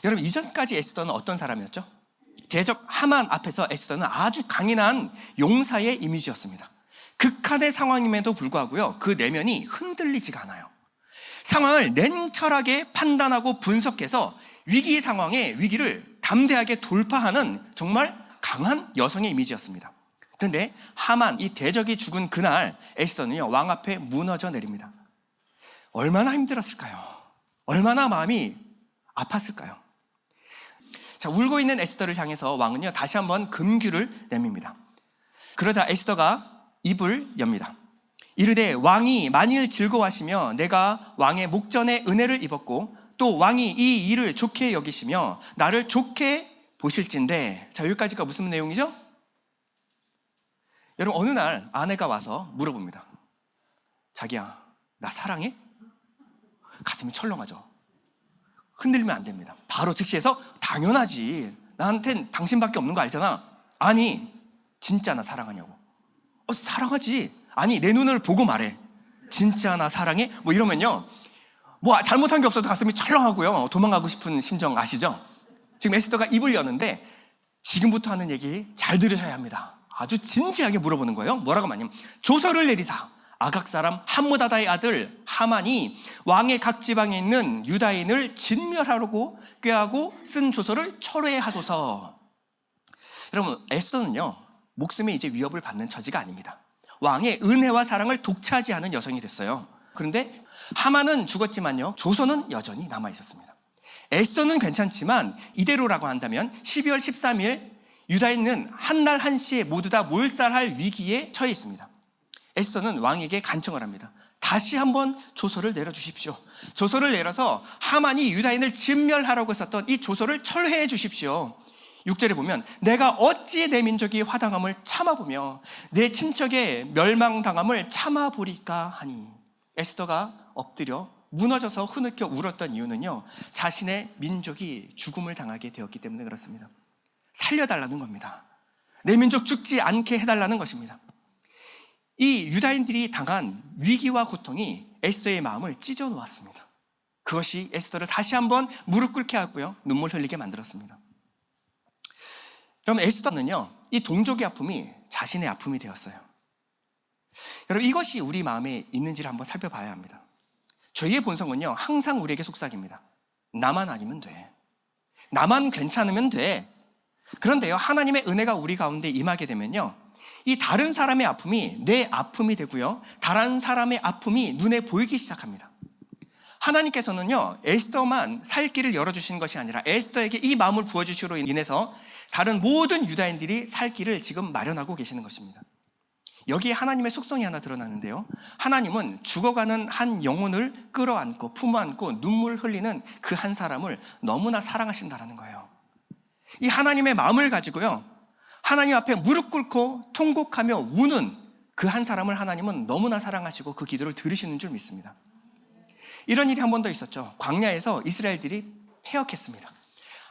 여러분, 이전까지 에스더는 어떤 사람이었죠? 대적 하만 앞에서 에스더는 아주 강인한 용사의 이미지였습니다. 극한의 상황임에도 불구하고요, 그 내면이 흔들리지가 않아요. 상황을 냉철하게 판단하고 분석해서 위기 상황에 위기를 담대하게 돌파하는 정말 강한 여성의 이미지였습니다. 그런데 하만, 이 대적이 죽은 그날 에스더는요, 왕 앞에 무너져 내립니다. 얼마나 힘들었을까요? 얼마나 마음이 아팠을까요? 자, 울고 있는 에스더를 향해서 왕은요, 다시 한번 금규를 내밉니다. 그러자 에스더가 입을 엽니다. 이르되 왕이 만일 즐거워하시며 내가 왕의 목전에 은혜를 입었고 또 왕이 이 일을 좋게 여기시며 나를 좋게 보실진데. 자, 여기까지가 무슨 내용이죠? 여러분, 어느 날 아내가 와서 물어봅니다. 자기야, 나 사랑해? 가슴이 철렁하죠. 흔들리면 안 됩니다. 바로 즉시해서 당연하지, 나한텐 당신밖에 없는 거 알잖아. 아니, 진짜 나 사랑하냐고. 사랑하지. 아니, 내 눈을 보고 말해. 진짜 나 사랑해? 뭐 이러면요, 뭐 잘못한 게 없어도 가슴이 철렁하고요, 도망가고 싶은 심정 아시죠? 지금 에스더가 입을 여는데 지금부터 하는 얘기 잘 들으셔야 합니다. 아주 진지하게 물어보는 거예요. 뭐라고 말하냐면, 조서를 내리사 아각 사람 함므다다의 아들 하만이 왕의 각 지방에 있는 유다인을 진멸하려고 꾀하고 쓴 조서를 철회하소서. 여러분, 에스더는요, 목숨에 이제 위협을 받는 처지가 아닙니다. 왕의 은혜와 사랑을 독차지하는 여성이 됐어요. 그런데 하만은 죽었지만요, 조서는 여전히 남아 있었습니다. 에스더는 괜찮지만 이대로라고 한다면 12월 13일 유다인은 한날 한시에 모두 다 몰살할 위기에 처해 있습니다. 에스더는 왕에게 간청을 합니다. 다시 한번 조서를 내려주십시오. 조서를 내려서 하만이 유다인을 진멸하라고 썼던 이 조서를 철회해 주십시오. 6절에 보면 내가 어찌 내 민족이 화당함을 참아보며 내 친척의 멸망당함을 참아보리까 하니. 에스더가 엎드려 무너져서 흐느껴 울었던 이유는요, 자신의 민족이 죽음을 당하게 되었기 때문에 그렇습니다. 살려달라는 겁니다. 내 민족 죽지 않게 해달라는 것입니다. 이 유다인들이 당한 위기와 고통이 에스더의 마음을 찢어 놓았습니다. 그것이 에스더를 다시 한번 무릎 꿇게 하고요, 눈물 흘리게 만들었습니다. 여러분, 에스더는요, 이 동족의 아픔이 자신의 아픔이 되었어요. 여러분, 이것이 우리 마음에 있는지를 한번 살펴봐야 합니다. 죄의 본성은요, 항상 우리에게 속삭입니다. 나만 아니면 돼. 나만 괜찮으면 돼. 그런데요, 하나님의 은혜가 우리 가운데 임하게 되면요, 이 다른 사람의 아픔이 내 아픔이 되고요, 다른 사람의 아픔이 눈에 보이기 시작합니다. 하나님께서는요, 에스더만 살 길을 열어주신 것이 아니라 에스더에게 이 마음을 부어주시로 인해서 다른 모든 유다인들이 살 길을 지금 마련하고 계시는 것입니다. 여기에 하나님의 속성이 하나 드러나는데요, 하나님은 죽어가는 한 영혼을 끌어안고 품어안고 눈물 흘리는 그 한 사람을 너무나 사랑하신다는 거예요. 이 하나님의 마음을 가지고요, 하나님 앞에 무릎 꿇고 통곡하며 우는 그 한 사람을 하나님은 너무나 사랑하시고 그 기도를 들으시는 줄 믿습니다. 이런 일이 한 번 더 있었죠. 광야에서 이스라엘들이 패역했습니다.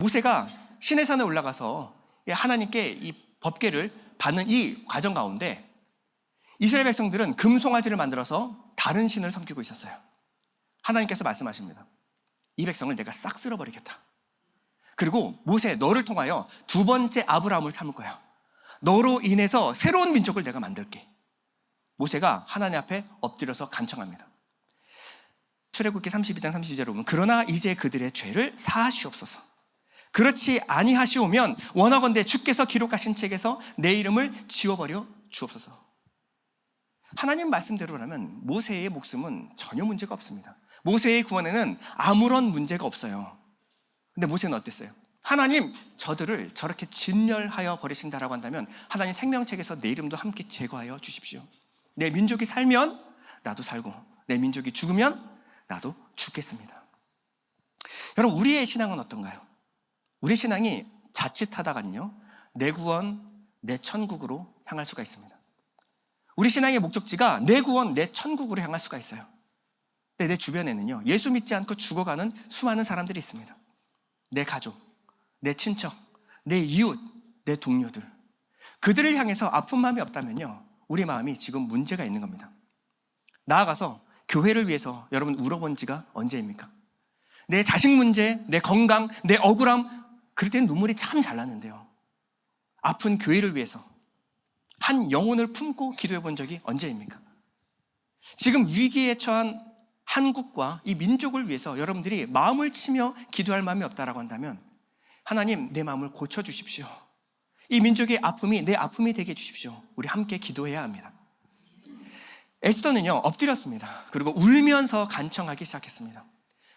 모세가 시내산에 올라가서 하나님께 이 법궤를 받는 이 과정 가운데 이스라엘 백성들은 금송아지를 만들어서 다른 신을 섬기고 있었어요. 하나님께서 말씀하십니다. 이 백성을 내가 싹 쓸어버리겠다. 그리고 모세, 너를 통하여 두 번째 아브라함을 삼을 거야. 너로 인해서 새로운 민족을 내가 만들게. 모세가 하나님 앞에 엎드려서 간청합니다. 출애굽기 32장 32절에 보면 그러나 이제 그들의 죄를 사하시옵소서. 그렇지 아니하시오면 원하건대 주께서 기록하신 책에서 내 이름을 지워버려 주옵소서. 하나님 말씀대로라면 모세의 목숨은 전혀 문제가 없습니다. 모세의 구원에는 아무런 문제가 없어요. 근데 모세는 어땠어요? 하나님, 저들을 저렇게 진멸하여 버리신다라고 한다면 하나님 생명책에서 내 이름도 함께 제거하여 주십시오. 내 민족이 살면 나도 살고 내 민족이 죽으면 나도 죽겠습니다. 여러분, 우리의 신앙은 어떤가요? 우리 신앙이 자칫하다가는요, 내 구원, 내 천국으로 향할 수가 있습니다. 우리 신앙의 목적지가 내 구원, 내 천국으로 향할 수가 있어요. 근데 내 주변에는요, 예수 믿지 않고 죽어가는 수많은 사람들이 있습니다. 내 가족, 내 친척, 내 이웃, 내 동료들, 그들을 향해서 아픈 마음이 없다면요, 우리 마음이 지금 문제가 있는 겁니다. 나아가서 교회를 위해서 여러분 울어본 지가 언제입니까? 내 자식 문제, 내 건강, 내 억울함, 그럴 때는 눈물이 참 잘 나는데요, 아픈 교회를 위해서 한 영혼을 품고 기도해 본 적이 언제입니까? 지금 위기에 처한 한국과 이 민족을 위해서 여러분들이 마음을 치며 기도할 마음이 없다라고 한다면, 하나님, 내 마음을 고쳐주십시오. 이 민족의 아픔이 내 아픔이 되게 해주십시오. 우리 함께 기도해야 합니다. 에스더는요, 엎드렸습니다. 그리고 울면서 간청하기 시작했습니다.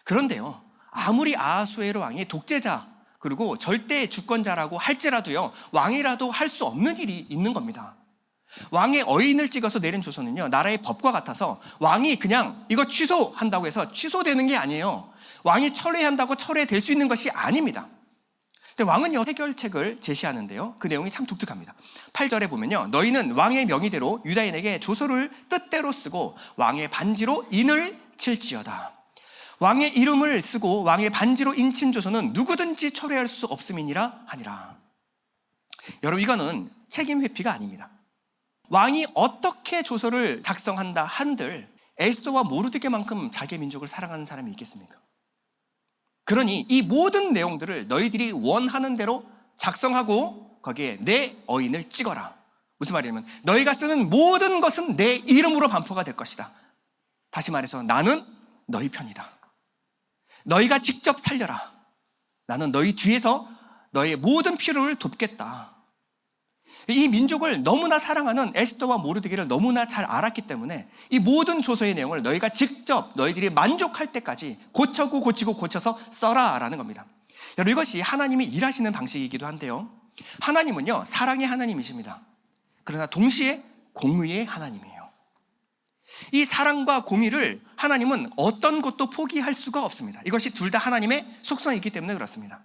그런데요, 아무리 아하수에로 왕이 독재자 그리고 절대 주권자라고 할지라도요, 왕이라도 할 수 없는 일이 있는 겁니다. 왕의 어인을 찍어서 내린 조서는요, 나라의 법과 같아서 왕이 그냥 이거 취소한다고 해서 취소되는 게 아니에요. 왕이 철회한다고 철회될 수 있는 것이 아닙니다. 근데 왕은요, 해결책을 제시하는데요, 그 내용이 참 독특합니다. 8절에 보면요, 너희는 왕의 명의대로 유다인에게 조서를 뜻대로 쓰고 왕의 반지로 인을 칠지어다. 왕의 이름을 쓰고 왕의 반지로 인친 조서는 누구든지 철회할 수 없음이니라 하니라. 여러분, 이거는 책임 회피가 아닙니다. 왕이 어떻게 조서를 작성한다 한들 에스더와 모르드게만큼 자기 민족을 사랑하는 사람이 있겠습니까? 그러니 이 모든 내용들을 너희들이 원하는 대로 작성하고 거기에 내 어인을 찍어라. 무슨 말이냐면, 너희가 쓰는 모든 것은 내 이름으로 반포가 될 것이다. 다시 말해서 나는 너희 편이다. 너희가 직접 살려라. 나는 너희 뒤에서 너의 모든 필요를 돕겠다. 이 민족을 너무나 사랑하는 에스더와 모르드게를 너무나 잘 알았기 때문에 이 모든 조서의 내용을 너희가 직접 너희들이 만족할 때까지 고쳐서 써라 라는 겁니다. 여러분, 이것이 하나님이 일하시는 방식이기도 한데요, 하나님은요, 사랑의 하나님이십니다. 그러나 동시에 공의의 하나님이에요. 이 사랑과 공의를 하나님은 어떤 것도 포기할 수가 없습니다. 이것이 둘 다 하나님의 속성이기 때문에 그렇습니다.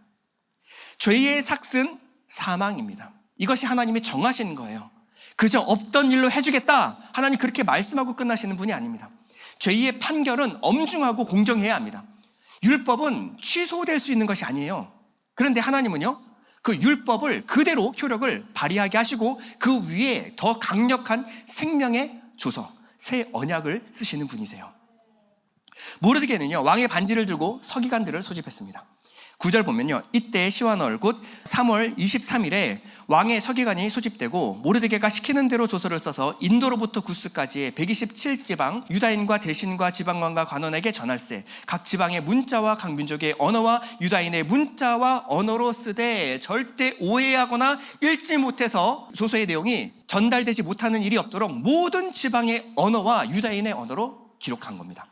죄의 삭은 사망입니다. 이것이 하나님이 정하신 거예요. 그저 없던 일로 해주겠다, 하나님 그렇게 말씀하고 끝나시는 분이 아닙니다. 죄의 판결은 엄중하고 공정해야 합니다. 율법은 취소될 수 있는 것이 아니에요. 그런데 하나님은요, 그 율법을 그대로 효력을 발휘하게 하시고 그 위에 더 강력한 생명의 조서, 새 언약을 쓰시는 분이세요. 모르드게는요, 왕의 반지를 들고 서기관들을 소집했습니다. 9절 보면요, 이때 시완월 곧 3월 23일에 왕의 서기관이 소집되고 모르드게가 시키는 대로 조서를 써서 인도로부터 구스까지의 127지방 유다인과 대신과 지방관과 관원에게 전할세. 각 지방의 문자와 각 민족의 언어와 유다인의 문자와 언어로 쓰되 절대 오해하거나 읽지 못해서 조서의 내용이 전달되지 못하는 일이 없도록 모든 지방의 언어와 유다인의 언어로 기록한 겁니다.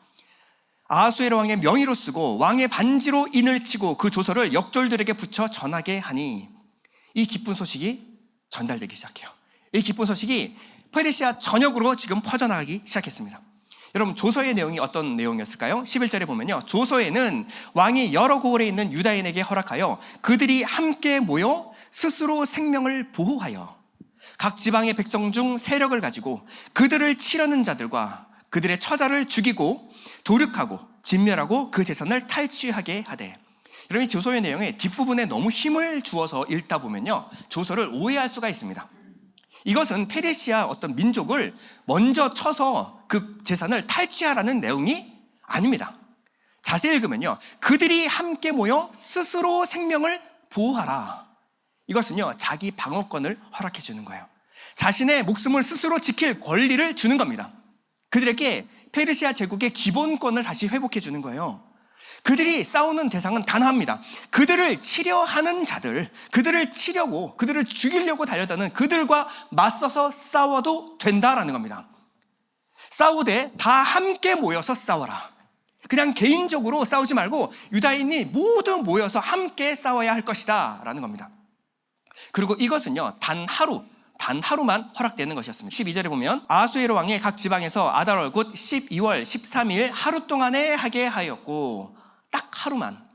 아하수에로 왕의 명의로 쓰고 왕의 반지로 인을 치고 그 조서를 역졸들에게 붙여 전하게 하니, 이 기쁜 소식이 전달되기 시작해요. 이 기쁜 소식이 페르시아 전역으로 지금 퍼져나가기 시작했습니다. 여러분, 조서의 내용이 어떤 내용이었을까요? 11절에 보면요, 조서에는 왕이 여러 고을에 있는 유다인에게 허락하여 그들이 함께 모여 스스로 생명을 보호하여 각 지방의 백성 중 세력을 가지고 그들을 치려는 자들과 그들의 처자를 죽이고 도륙하고 진멸하고 그 재산을 탈취하게 하되. 여러분, 이 조서의 내용의 뒷부분에 너무 힘을 주어서 읽다 보면요, 조서를 오해할 수가 있습니다. 이것은 페르시아 어떤 민족을 먼저 쳐서 그 재산을 탈취하라는 내용이 아닙니다. 자세히 읽으면요, 그들이 함께 모여 스스로 생명을 보호하라. 이것은요, 자기 방어권을 허락해 주는 거예요. 자신의 목숨을 스스로 지킬 권리를 주는 겁니다. 그들에게 페르시아 제국의 기본권을 다시 회복해 주는 거예요. 그들이 싸우는 대상은 단합니다. 그들을 치려 하는 자들, 그들을 치려고, 그들을 죽이려고 달려드는 그들과 맞서서 싸워도 된다라는 겁니다. 싸우되 다 함께 모여서 싸워라. 그냥 개인적으로 싸우지 말고 유다인이 모두 모여서 함께 싸워야 할 것이다 라는 겁니다. 그리고 이것은요, 단 단 하루만 허락되는 것이었습니다. 12절에 보면 아하수에로 왕이 각 지방에서 아달월 곧 12월 13일 하루 동안에 하게 하였고, 딱 하루만.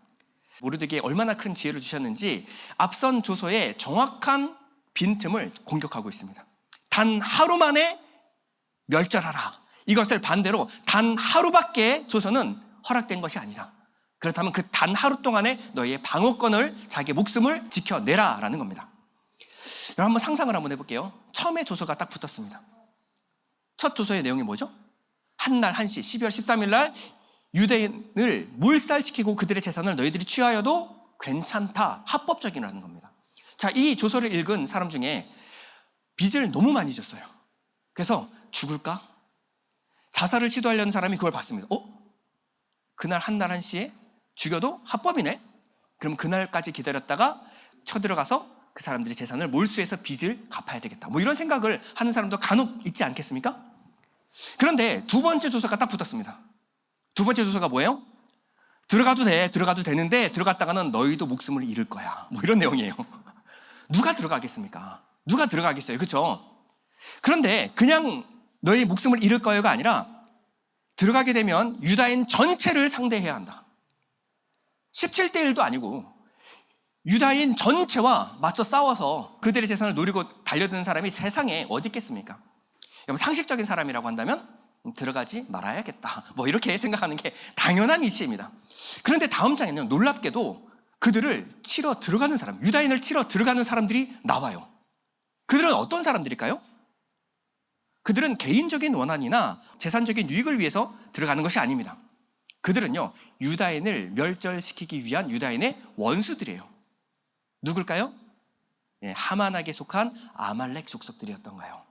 모르드게에 얼마나 큰 지혜를 주셨는지 앞선 조서에 정확한 빈틈을 공격하고 있습니다. 단 하루 만에 멸절하라. 이것을 반대로 단 하루밖에 조서는 허락된 것이 아니다. 그렇다면 그 단 하루 동안에 너희의 방어권을, 자기의 목숨을 지켜내라라는 겁니다. 여러분 한번 상상을 한번 해볼게요. 처음에 조서가 딱 붙었습니다. 첫 조서의 내용이 뭐죠? 한날 한시 12월 13일 날 유대인을 몰살시키고 그들의 재산을 너희들이 취하여도 괜찮다, 합법적이라는 겁니다. 자, 이 조서를 읽은 사람 중에 빚을 너무 많이 졌어요. 그래서 죽을까? 자살을 시도하려는 사람이 그걸 봤습니다. 그날 한날 한시에 죽여도 합법이네? 그럼 그날까지 기다렸다가 쳐들어가서 그 사람들이 재산을 몰수해서 빚을 갚아야 되겠다. 뭐 이런 생각을 하는 사람도 간혹 있지 않겠습니까? 그런데 두 번째 조서가 딱 붙었습니다. 두 번째 조서가 뭐예요? 들어가도 되는데 들어갔다가는 너희도 목숨을 잃을 거야. 뭐 이런 내용이에요. 누가 들어가겠습니까? 누가 들어가겠어요? 그렇죠? 그런데 그냥 너희 목숨을 잃을 거요가 아니라 들어가게 되면 유다인 전체를 상대해야 한다. 17대 1도 아니고 유다인 전체와 맞서 싸워서 그들의 재산을 노리고 달려드는 사람이 세상에 어디 있겠습니까? 상식적인 사람이라고 한다면 들어가지 말아야겠다. 뭐 이렇게 생각하는 게 당연한 이치입니다. 그런데 다음 장에는 놀랍게도 그들을 치러 들어가는 사람, 유다인을 치러 들어가는 사람들이 나와요. 그들은 어떤 사람들일까요? 그들은 개인적인 원한이나 재산적인 유익을 위해서 들어가는 것이 아닙니다. 그들은요, 유다인을 멸절시키기 위한 유다인의 원수들이에요. 누굴까요? 하만에게 속한 아말렉 족속들이었던가요?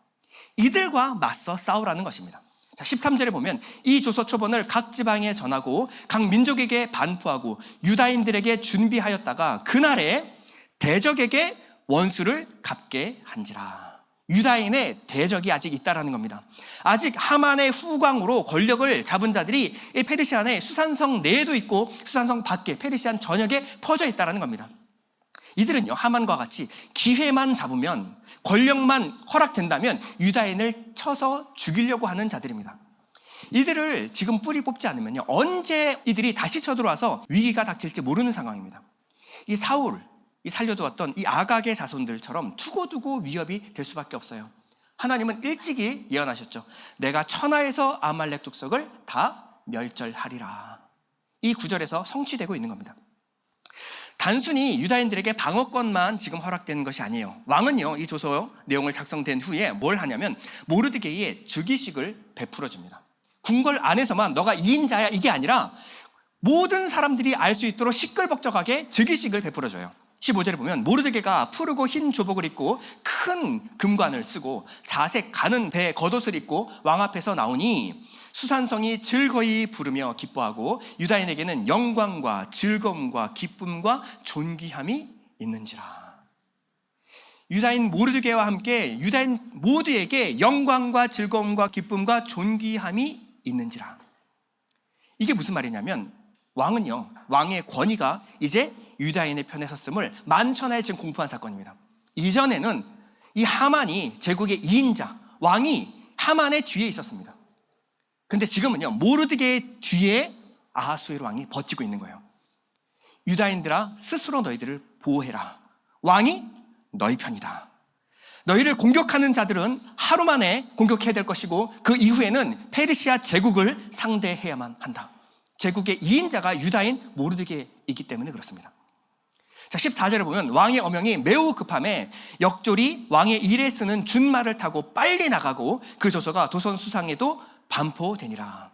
이들과 맞서 싸우라는 것입니다. 자, 13절에 보면 이 조서 초본을 각 지방에 전하고 각 민족에게 반포하고 유다인들에게 준비하였다가 그날에 대적에게 원수를 갚게 한지라. 유다인의 대적이 아직 있다라는 겁니다. 아직 하만의 후광으로 권력을 잡은 자들이 이 페르시안의 수산성 내에도 있고 수산성 밖에 페르시안 전역에 퍼져 있다라는 겁니다. 이들은요, 하만과 같이 기회만 잡으면, 권력만 허락된다면 유다인을 쳐서 죽이려고 하는 자들입니다. 이들을 지금 뿌리 뽑지 않으면요, 언제 이들이 다시 쳐들어와서 위기가 닥칠지 모르는 상황입니다. 이 사울, 이 살려두었던 이 아각의 자손들처럼 두고두고 위협이 될 수밖에 없어요. 하나님은 일찍이 예언하셨죠. 내가 천하에서 아말렉 족속을 다 멸절하리라. 이 구절에서 성취되고 있는 겁니다. 단순히 유다인들에게 방어권만 지금 허락되는 것이 아니에요. 왕은요, 이 조서 내용을 작성된 후에 뭘 하냐면 모르드게이의 즉위식을 베풀어줍니다. 궁궐 안에서만 너가 2인자야 이게 아니라 모든 사람들이 알 수 있도록 시끌벅적하게 즉위식을 베풀어줘요. 15절에 보면 모르드게가 푸르고 흰 조복을 입고 큰 금관을 쓰고 자색 가는 배 겉옷을 입고 왕 앞에서 나오니 수산성이 즐거이 부르며 기뻐하고 유다인에게는 영광과 즐거움과 기쁨과 존귀함이 있는지라. 유다인 모르드게와 함께 유다인 모두에게 영광과 즐거움과 기쁨과 존귀함이 있는지라. 이게 무슨 말이냐면 왕은요, 왕의 권위가 이제 유다인의 편에 섰음을 만천하에 지금 공포한 사건입니다. 이전에는 이 하만이 제국의 2인자 왕이 하만의 뒤에 있었습니다. 근데 지금은요, 모르드게의 뒤에 아하수에로 왕이 버티고 있는 거예요. 유다인들아, 스스로 너희들을 보호해라. 왕이 너희 편이다. 너희를 공격하는 자들은 하루 만에 공격해야 될 것이고 그 이후에는 페르시아 제국을 상대해야만 한다. 제국의 2인자가 유다인 모르드게이기 때문에 그렇습니다. 자, 14절에 보면 왕의 어명이 매우 급함에 역졸이 왕의 일에 쓰는 준말을 타고 빨리 나가고 그 조서가 도선 수상에도 반포되니라.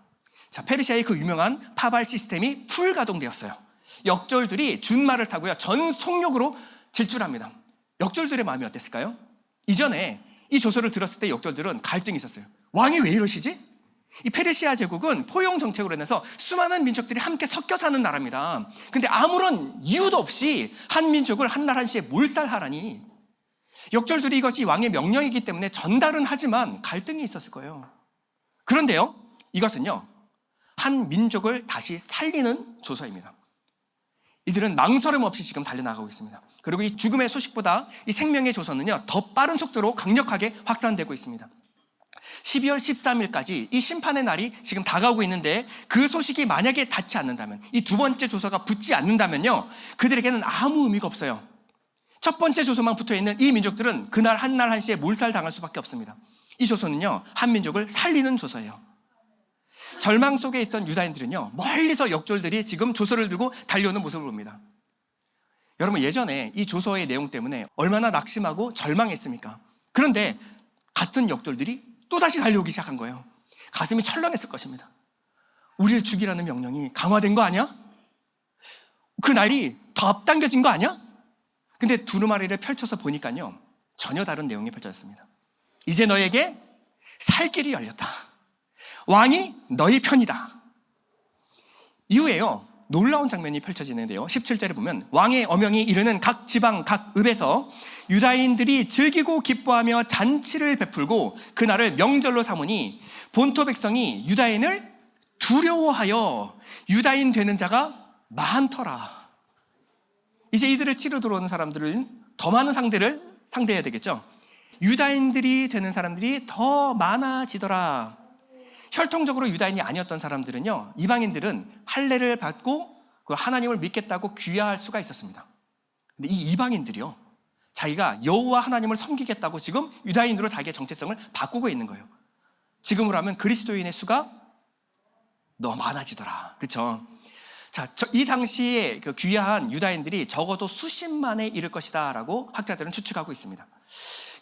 자, 페르시아의 그 유명한 파발 시스템이 풀 가동되었어요. 역졸들이 준말을 타고요, 전 속력으로 질주합니다. 역졸들의 마음이 어땠을까요? 이전에 이 조서를 들었을 때 역졸들은 갈등이 있었어요. 왕이 왜 이러시지? 이 페르시아 제국은 포용 정책으로 인해서 수많은 민족들이 함께 섞여 사는 나라입니다. 근데 아무런 이유도 없이 한 민족을 한날 한시에 몰살하라니. 역졸들이 이것이 왕의 명령이기 때문에 전달은 하지만 갈등이 있었을 거예요. 그런데요, 이것은요, 한 민족을 다시 살리는 조서입니다. 이들은 망설임 없이 지금 달려나가고 있습니다. 그리고 이 죽음의 소식보다 이 생명의 조선은요, 더 빠른 속도로 강력하게 확산되고 있습니다. 12월 13일까지 이 심판의 날이 지금 다가오고 있는데 그 소식이 만약에 닿지 않는다면, 이 두 번째 조서가 붙지 않는다면요, 그들에게는 아무 의미가 없어요. 첫 번째 조서만 붙어있는 이 민족들은 그날 한날 한시에 몰살당할 수밖에 없습니다. 이 조서는요, 한 민족을 살리는 조서예요. 절망 속에 있던 유다인들은요, 멀리서 역졸들이 지금 조서를 들고 달려오는 모습을 봅니다. 여러분, 예전에 이 조서의 내용 때문에 얼마나 낙심하고 절망했습니까? 그런데 같은 역졸들이 또다시 달려오기 시작한 거예요. 가슴이 철렁했을 것입니다. 우리를 죽이라는 명령이 강화된 거 아니야? 그 날이 더 앞당겨진 거 아니야? 근데 두루마리를 펼쳐서 보니까요, 전혀 다른 내용이 펼쳐졌습니다. 이제 너에게 살 길이 열렸다. 왕이 너희 편이다. 이후에요, 놀라운 장면이 펼쳐지는데요, 17절에 보면 왕의 어명이 이르는 각 지방 각 읍에서 유다인들이 즐기고 기뻐하며 잔치를 베풀고 그날을 명절로 삼으니 본토 백성이 유다인을 두려워하여 유다인 되는 자가 많더라. 이제 이들을 치러 들어오는 사람들은 더 많은 상대를 상대해야 되겠죠. 유다인들이 되는 사람들이 더 많아지더라. 혈통적으로 유다인이 아니었던 사람들은요, 이방인들은 할례를 받고 그 하나님을 믿겠다고 귀화할 수가 있었습니다. 근데 이 이방인들이요, 자기가 여호와 하나님을 섬기겠다고 지금 유다인으로 자기의 정체성을 바꾸고 있는 거예요. 지금으로 하면 그리스도인의 수가 너무 많아지더라. 그렇죠? 자, 이 당시에 그 귀화한 유다인들이 적어도 수십만에 이를 것이다라고 학자들은 추측하고 있습니다.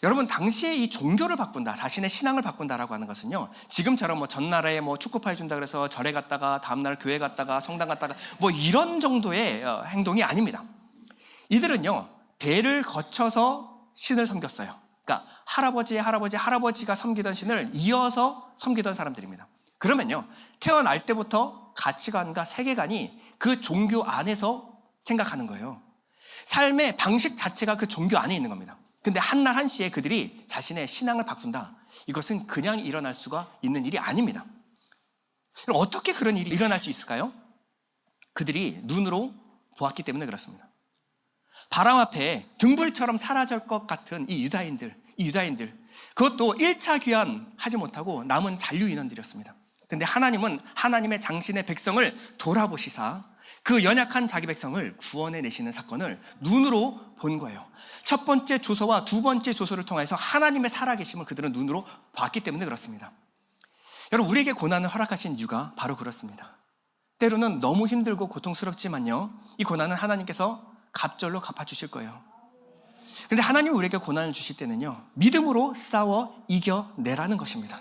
여러분, 당시에 이 종교를 바꾼다, 자신의 신앙을 바꾼다라고 하는 것은요, 지금처럼 뭐 전날에 뭐 축구파 해준다 그래서 절에 갔다가 다음날 교회 갔다가 성당 갔다가 뭐 이런 정도의 행동이 아닙니다. 이들은요, 대를 거쳐서 신을 섬겼어요. 그러니까 할아버지가 섬기던 신을 이어서 섬기던 사람들입니다. 그러면요, 태어날 때부터 가치관과 세계관이 그 종교 안에서 생각하는 거예요. 삶의 방식 자체가 그 종교 안에 있는 겁니다. 근데 한날 한시에 그들이 자신의 신앙을 바꾼다, 이것은 그냥 일어날 수가 있는 일이 아닙니다. 그럼 어떻게 그런 일이 일어날 수 있을까요? 그들이 눈으로 보았기 때문에 그렇습니다. 바람 앞에 등불처럼 사라질 것 같은 이 유다인들, 그것도 1차 귀환하지 못하고 남은 잔류인원들이었습니다. 근데 하나님은 하나님의 장신의 백성을 돌아보시사 그 연약한 자기 백성을 구원해 내시는 사건을 눈으로 본 거예요. 첫 번째 조서와 두 번째 조서를 통해서 하나님의 살아계심을 그들은 눈으로 봤기 때문에 그렇습니다. 여러분, 우리에게 고난을 허락하신 이유가 바로 그렇습니다. 때로는 너무 힘들고 고통스럽지만요, 이 고난은 하나님께서 갑절로 갚아주실 거예요. 근데 하나님이 우리에게 고난을 주실 때는요, 믿음으로 싸워 이겨내라는 것입니다.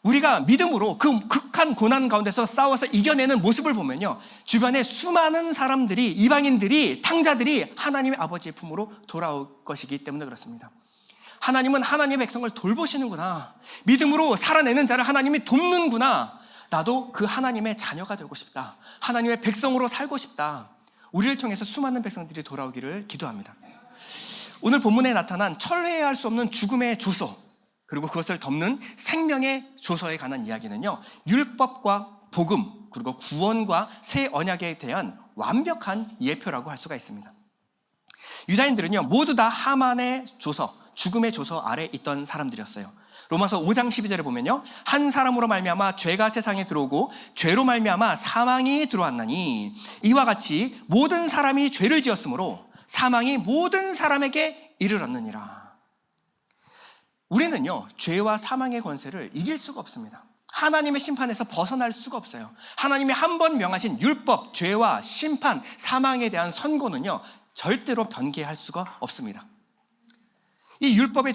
우리가 믿음으로 그 극한 고난 가운데서 싸워서 이겨내는 모습을 보면요, 주변에 수많은 사람들이, 이방인들이, 탕자들이 하나님의 아버지의 품으로 돌아올 것이기 때문에 그렇습니다. 하나님은 하나님의 백성을 돌보시는구나, 믿음으로 살아내는 자를 하나님이 돕는구나, 나도 그 하나님의 자녀가 되고 싶다, 하나님의 백성으로 살고 싶다, 우리를 통해서 수많은 백성들이 돌아오기를 기도합니다. 오늘 본문에 나타난 철회할 수 없는 죽음의 조서, 그리고 그것을 덮는 생명의 조서에 관한 이야기는요, 율법과 복음, 그리고 구원과 새 언약에 대한 완벽한 예표라고 할 수가 있습니다. 유다인들은요, 모두 다 하만의 조서, 죽음의 조서 아래 있던 사람들이었어요. 로마서 5장 12절에 보면요, 한 사람으로 말미암아 죄가 세상에 들어오고 죄로 말미암아 사망이 들어왔나니 이와 같이 모든 사람이 죄를 지었으므로 사망이 모든 사람에게 이르렀느니라. 우리는요, 죄와 사망의 권세를 이길 수가 없습니다. 하나님의 심판에서 벗어날 수가 없어요. 하나님이 한 번 명하신 율법, 죄와 심판, 사망에 대한 선고는요, 절대로 변개할 수가 없습니다. 이 율법의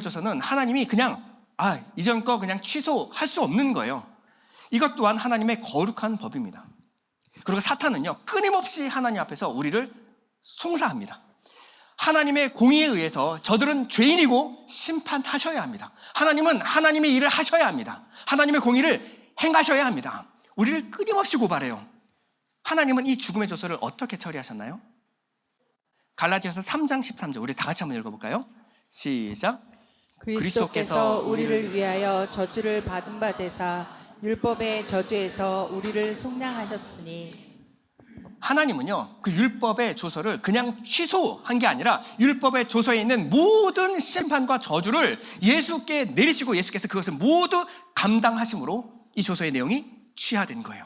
조서는 하나님이 그냥 이전 거 그냥 취소할 수 없는 거예요. 이것 또한 하나님의 거룩한 법입니다. 그리고 사탄은요, 끊임없이 하나님 앞에서 우리를 송사합니다. 하나님의 공의에 의해서 저들은 죄인이고 심판하셔야 합니다. 하나님은 하나님의 일을 하셔야 합니다. 하나님의 공의를 행하셔야 합니다. 우리를 끊임없이 고발해요. 하나님은 이 죽음의 조서를 어떻게 처리하셨나요? 갈라디아서 3장 13절, 우리 다 같이 한번 읽어볼까요? 시작. 그리스도께서 우리를 위하여 저주를 받은 바 되사 율법의 저주에서 우리를 속량하셨으니. 하나님은요, 그 율법의 조서를 그냥 취소한 게 아니라 율법의 조서에 있는 모든 심판과 저주를 예수께 내리시고 예수께서 그것을 모두 감당하심으로 이 조서의 내용이 취하된 거예요.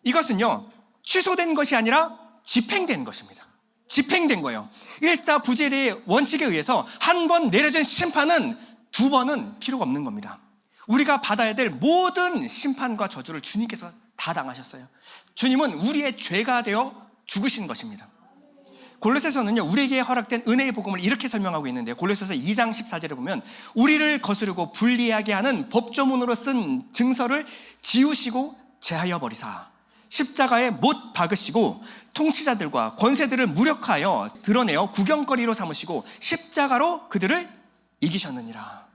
이것은요, 취소된 것이 아니라 집행된 것입니다. 집행된 거예요. 일사부재의 원칙에 의해서 한 번 내려진 심판은 두 번은 필요가 없는 겁니다. 우리가 받아야 될 모든 심판과 저주를 주님께서 다 당하셨어요. 주님은 우리의 죄가 되어 죽으신 것입니다. 골로새서는요, 우리에게 허락된 은혜의 복음을 이렇게 설명하고 있는데요. 골로새서 2장 14절에 보면 우리를 거스르고 불리하게 하는 법조문으로 쓴 증서를 지우시고 제하여 버리사 십자가에 못 박으시고 통치자들과 권세들을 무력하여 드러내어 구경거리로 삼으시고 십자가로 그들을 이기셨느니라.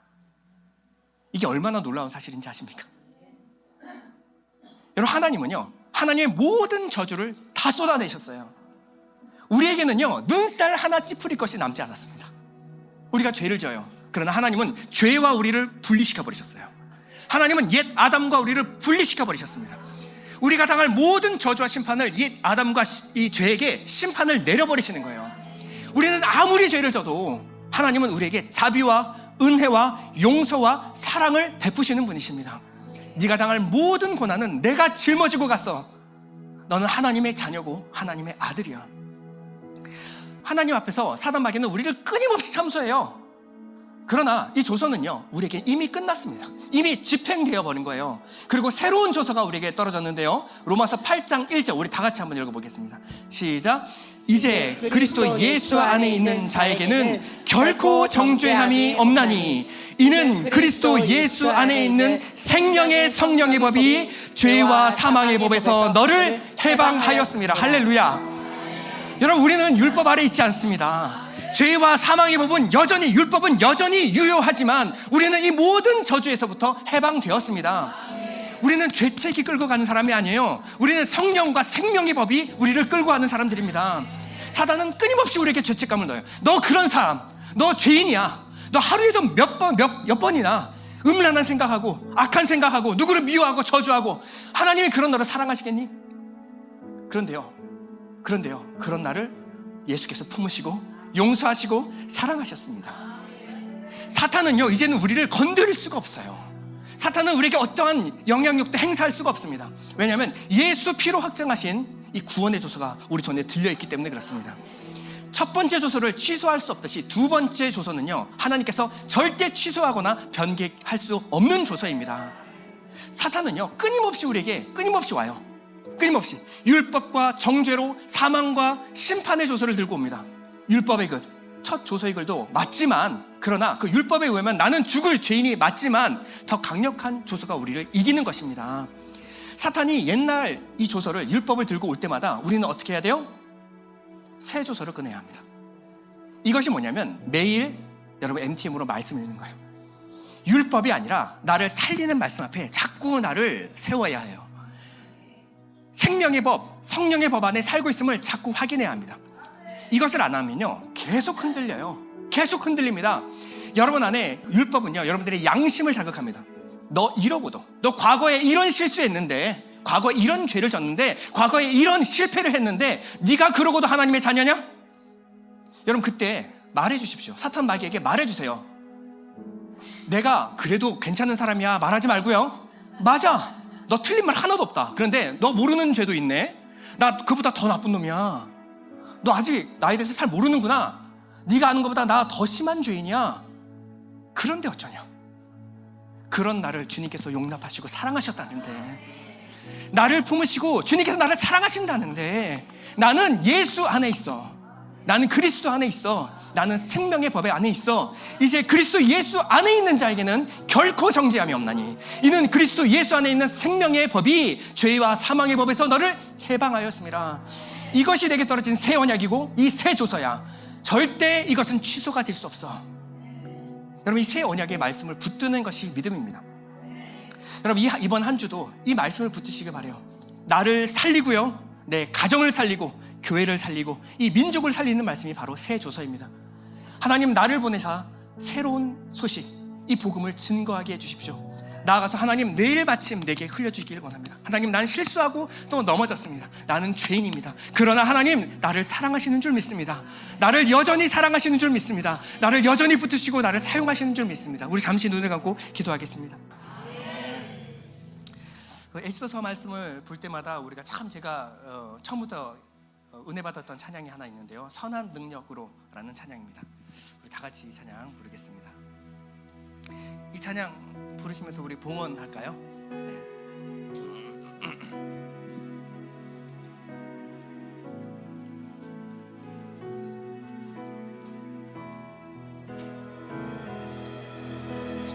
이게 얼마나 놀라운 사실인지 아십니까? 여러분, 하나님은요, 하나님의 모든 저주를 다 쏟아내셨어요. 우리에게는요, 눈살 하나 찌푸릴 것이 남지 않았습니다. 우리가 죄를 져요. 그러나 하나님은 죄와 우리를 분리시켜 버리셨어요. 하나님은 옛 아담과 우리를 분리시켜 버리셨습니다. 우리가 당할 모든 저주와 심판을 옛 아담과 이 죄에게 심판을 내려버리시는 거예요. 우리는 아무리 죄를 져도 하나님은 우리에게 자비와 은혜와 용서와 사랑을 베푸시는 분이십니다. 네가 당할 모든 고난은 내가 짊어지고 갔어. 너는 하나님의 자녀고 하나님의 아들이야. 하나님 앞에서 사단 마귀는 우리를 끊임없이 참소해요. 그러나 이 조서는요, 우리에게 이미 끝났습니다. 이미 집행되어 버린 거예요. 그리고 새로운 조서가 우리에게 떨어졌는데요, 로마서 8장 1절 우리 다 같이 한번 읽어보겠습니다. 시작. 이제 그리스도 예수 안에 있는 자에게는 결코 정죄함이 없나니 이는 그리스도 예수 안에 있는 생명의 성령의 법이 죄와 사망의 법에서 너를 해방하였습니다. 할렐루야. 여러분, 우리는 율법 아래 있지 않습니다. 죄와 사망의 법은 여전히, 율법은 여전히 유효하지만 우리는 이 모든 저주에서부터 해방되었습니다. 우리는 죄책이 끌고 가는 사람이 아니에요. 우리는 성령과 생명의 법이 우리를 끌고 가는 사람들입니다. 사단은 끊임없이 우리에게 죄책감을 넣어요. 너 그런 사람, 너 죄인이야. 너 하루에도 몇 번이나 음란한 생각하고 악한 생각하고 누구를 미워하고 저주하고 하나님이 그런 너를 사랑하시겠니? 그런데요, 그런 나를 예수께서 품으시고 용서하시고 사랑하셨습니다. 사탄은요, 이제는 우리를 건드릴 수가 없어요. 사탄은 우리에게 어떠한 영향력도 행사할 수가 없습니다. 왜냐하면 예수 피로 확정하신 이 구원의 조서가 우리 손에 들려있기 때문에 그렇습니다. 첫 번째 조서를 취소할 수 없듯이 두 번째 조서는요, 하나님께서 절대 취소하거나 변개할 수 없는 조서입니다. 사탄은요, 끊임없이 우리에게 끊임없이 와요. 끊임없이 율법과 정죄로 사망과 심판의 조서를 들고 옵니다. 율법의 글, 첫 조서의 글도 맞지만, 그러나 그 율법에 의하면 나는 죽을 죄인이 맞지만 더 강력한 조서가 우리를 이기는 것입니다. 사탄이 옛날 이 조서를, 율법을 들고 올 때마다 우리는 어떻게 해야 돼요? 새 조서를 꺼내야 합니다. 이것이 뭐냐면 매일 여러분 MTM으로 말씀 읽는 거예요. 율법이 아니라 나를 살리는 말씀 앞에 자꾸 나를 세워야 해요. 생명의 법, 성령의 법 안에 살고 있음을 자꾸 확인해야 합니다. 이것을 안 하면요, 계속 흔들려요. 계속 흔들립니다. 여러분 안에 율법은요, 여러분들의 양심을 자극합니다. 너 이러고도, 너 과거에 이런 실수했는데, 과거에 이런 죄를 졌는데, 과거에 이런 실패를 했는데 네가 그러고도 하나님의 자녀냐? 여러분, 그때 말해주십시오. 사탄 마귀에게 말해주세요. 내가 그래도 괜찮은 사람이야 말하지 말고요. 맞아, 너 틀린 말 하나도 없다. 그런데 너 모르는 죄도 있네. 나 그보다 더 나쁜 놈이야. 너 아직 나에 대해서 잘 모르는구나. 네가 아는 것보다 나 더 심한 죄인이야. 그런데 어쩌냐? 그런 나를 주님께서 용납하시고 사랑하셨다는데, 나를 품으시고 주님께서 나를 사랑하신다는데, 나는 예수 안에 있어. 나는 그리스도 안에 있어. 나는 생명의 법에 안에 있어. 이제 그리스도 예수 안에 있는 자에게는 결코 정죄함이 없나니 이는 그리스도 예수 안에 있는 생명의 법이 죄와 사망의 법에서 너를 해방하였습니다. 이것이 내게 떨어진 새 언약이고 이 새 조서야. 절대 이것은 취소가 될 수 없어. 여러분, 이 새 언약의 말씀을 붙드는 것이 믿음입니다. 여러분, 이번 한 주도 이 말씀을 붙드시길 바라요. 나를 살리고요, 내 가정을 살리고 교회를 살리고 이 민족을 살리는 말씀이 바로 새 조서입니다. 하나님 나를 보내사 새로운 소식, 이 복음을 증거하게 해주십시오. 나아가서 하나님 내일 마침 내게 흘려주길 원합니다. 하나님, 난 실수하고 또 넘어졌습니다. 나는 죄인입니다. 그러나 하나님, 나를 사랑하시는 줄 믿습니다. 나를 여전히 사랑하시는 줄 믿습니다. 나를 여전히 붙드시고 나를 사용하시는 줄 믿습니다. 우리 잠시 눈을 감고 기도하겠습니다. 에스더서 말씀을 볼 때마다 우리가 참 제가 처음부터 은혜 받았던 찬양이 하나 있는데요, 선한 능력으로라는 찬양입니다. 우리 다 같이 이 찬양 부르겠습니다. 이 찬양 부르시면서 우리 봉헌할까요? 네.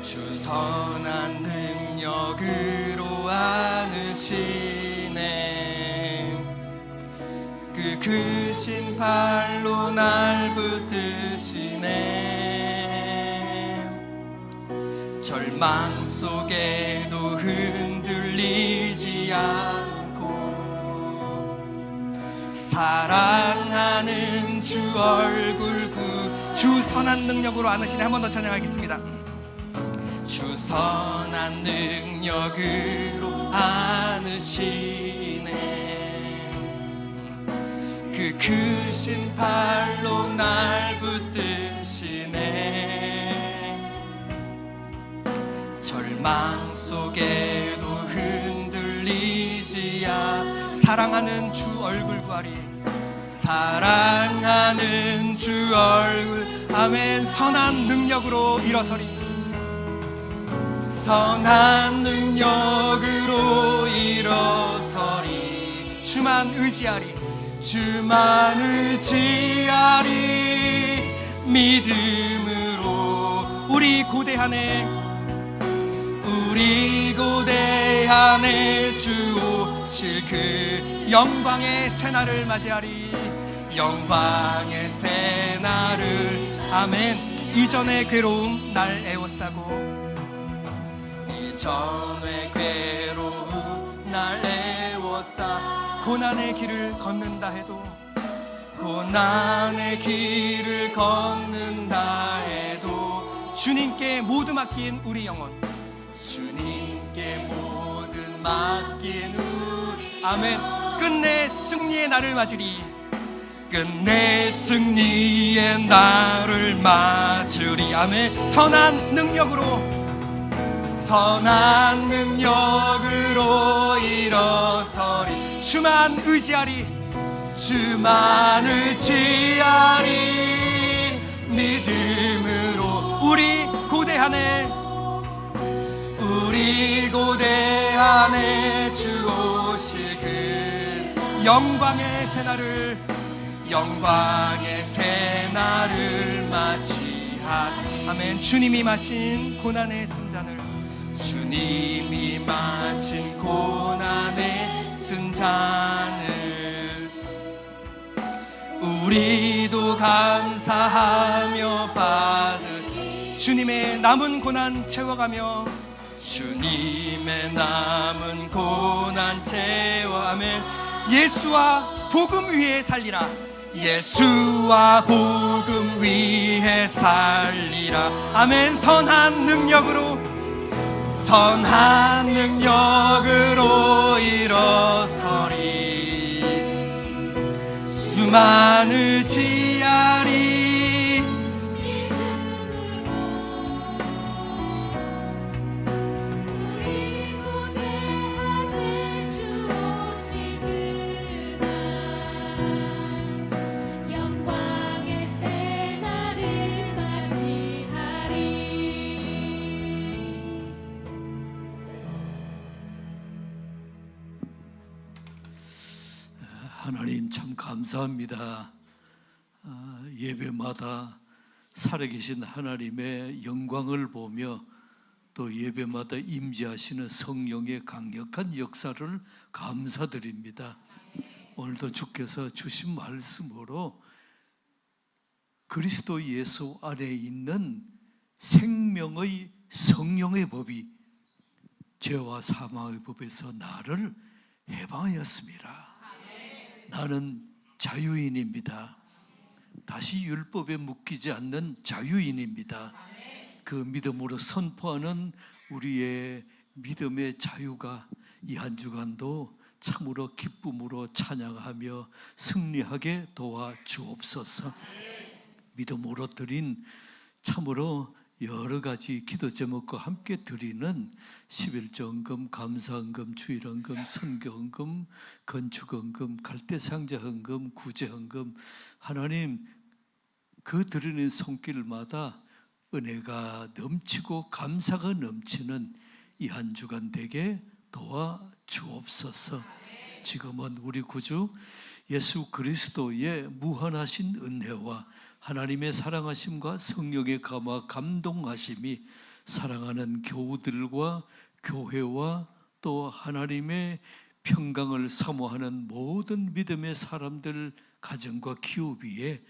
주 선한 능력으로 안으시네, 그 크신 팔로 날 붙드시네. 절망 속에도 흔들리지 않고 사랑하는 주 얼굴 주 선한 능력으로 안으시네. 한 번 더 찬양하겠습니다. 주 선한 능력으로 안으시네, 그 크신 팔로 날 붙드시네. 절망 속에도 흔들리지 않아 사랑하는 주 얼굴 구하리, 사랑하는 주 얼굴. 아멘. 선한 능력으로 일어서리, 선한 능력으로 일어서리. 주만 의지하리, 주만 의지하리. 믿음으로 우리 고대하네, 우리 고대하네. 주 오실 그 영광의 새날을 맞이하리, 영광의 새날을. 아멘. 이전의 괴로움 날 애워싸고, 이전의 괴로움 날 애워싸. 고난의 길을 걷는다 해도, 고난의 길을 걷는다 해도 주님께 모두 맡긴 우리 영혼, 주님께 모든 맡긴 우리. 아멘. 끝내 승리의 날을 맞으리, 끝내 승리의 날을 맞으리. 아멘. 선한 능력으로, 선한 능력으로 일어서리. 주만 의지하리, 주만 의지하리. 믿음으로 우리 고대하네, 우리 고대하네. 주 오실 그 영광의 새날을, 영광의 새날을 맞이하리. 아멘. 주님이 마신 고난의 쓴잔을, 주님이 마신 고난의 쓴잔을 우리도 감사하며 받으리. 주님의 남은 고난 채워가며, 주님의 남은 고난 채워. 아멘. 예수와 복음 위에 살리라, 예수와 복음 위에 살리라. 아멘. 선한 능력으로, 선한 능력으로 일어서리. 주만 의지하리. 하나님 참 감사합니다. 예배마다 살아계신 하나님의 영광을 보며 또 예배마다 임재하시는 성령의 강력한 역사를 감사드립니다. 오늘도 주께서 주신 말씀으로 그리스도 예수 안에 있는 생명의 성령의 법이 죄와 사망의 법에서 나를 해방하였습니다. 나는 자유인입니다. 다시 율법에 묶이지 않는 자유인입니다. 그 믿음으로 선포하는 우리의 믿음의 자유가 이 한 주간도 참으로 기쁨으로 찬양하며 승리하게 도와 주옵소서. 믿음으로 드린 참으로 여러 가지 기도 제목과 함께 드리는 11조헌금, 감사헌금, 주일헌금, 선교헌금, 건축헌금, 갈대상자헌금, 구제헌금, 하나님 그 드리는 손길마다 은혜가 넘치고 감사가 넘치는 이 한 주간 되게 도와 주옵소서. 지금은 우리 구주 예수 그리스도의 무한하신 은혜와 하나님의 사랑하심과 성령의 감화 감동하심이 사랑하는 교우들과 교회와 또 하나님의 평강을 사모하는 모든 믿음의 사람들 가정과 기업 위에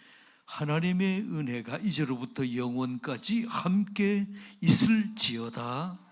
하나님의 은혜가 이제로부터 영원까지 함께 있을지어다.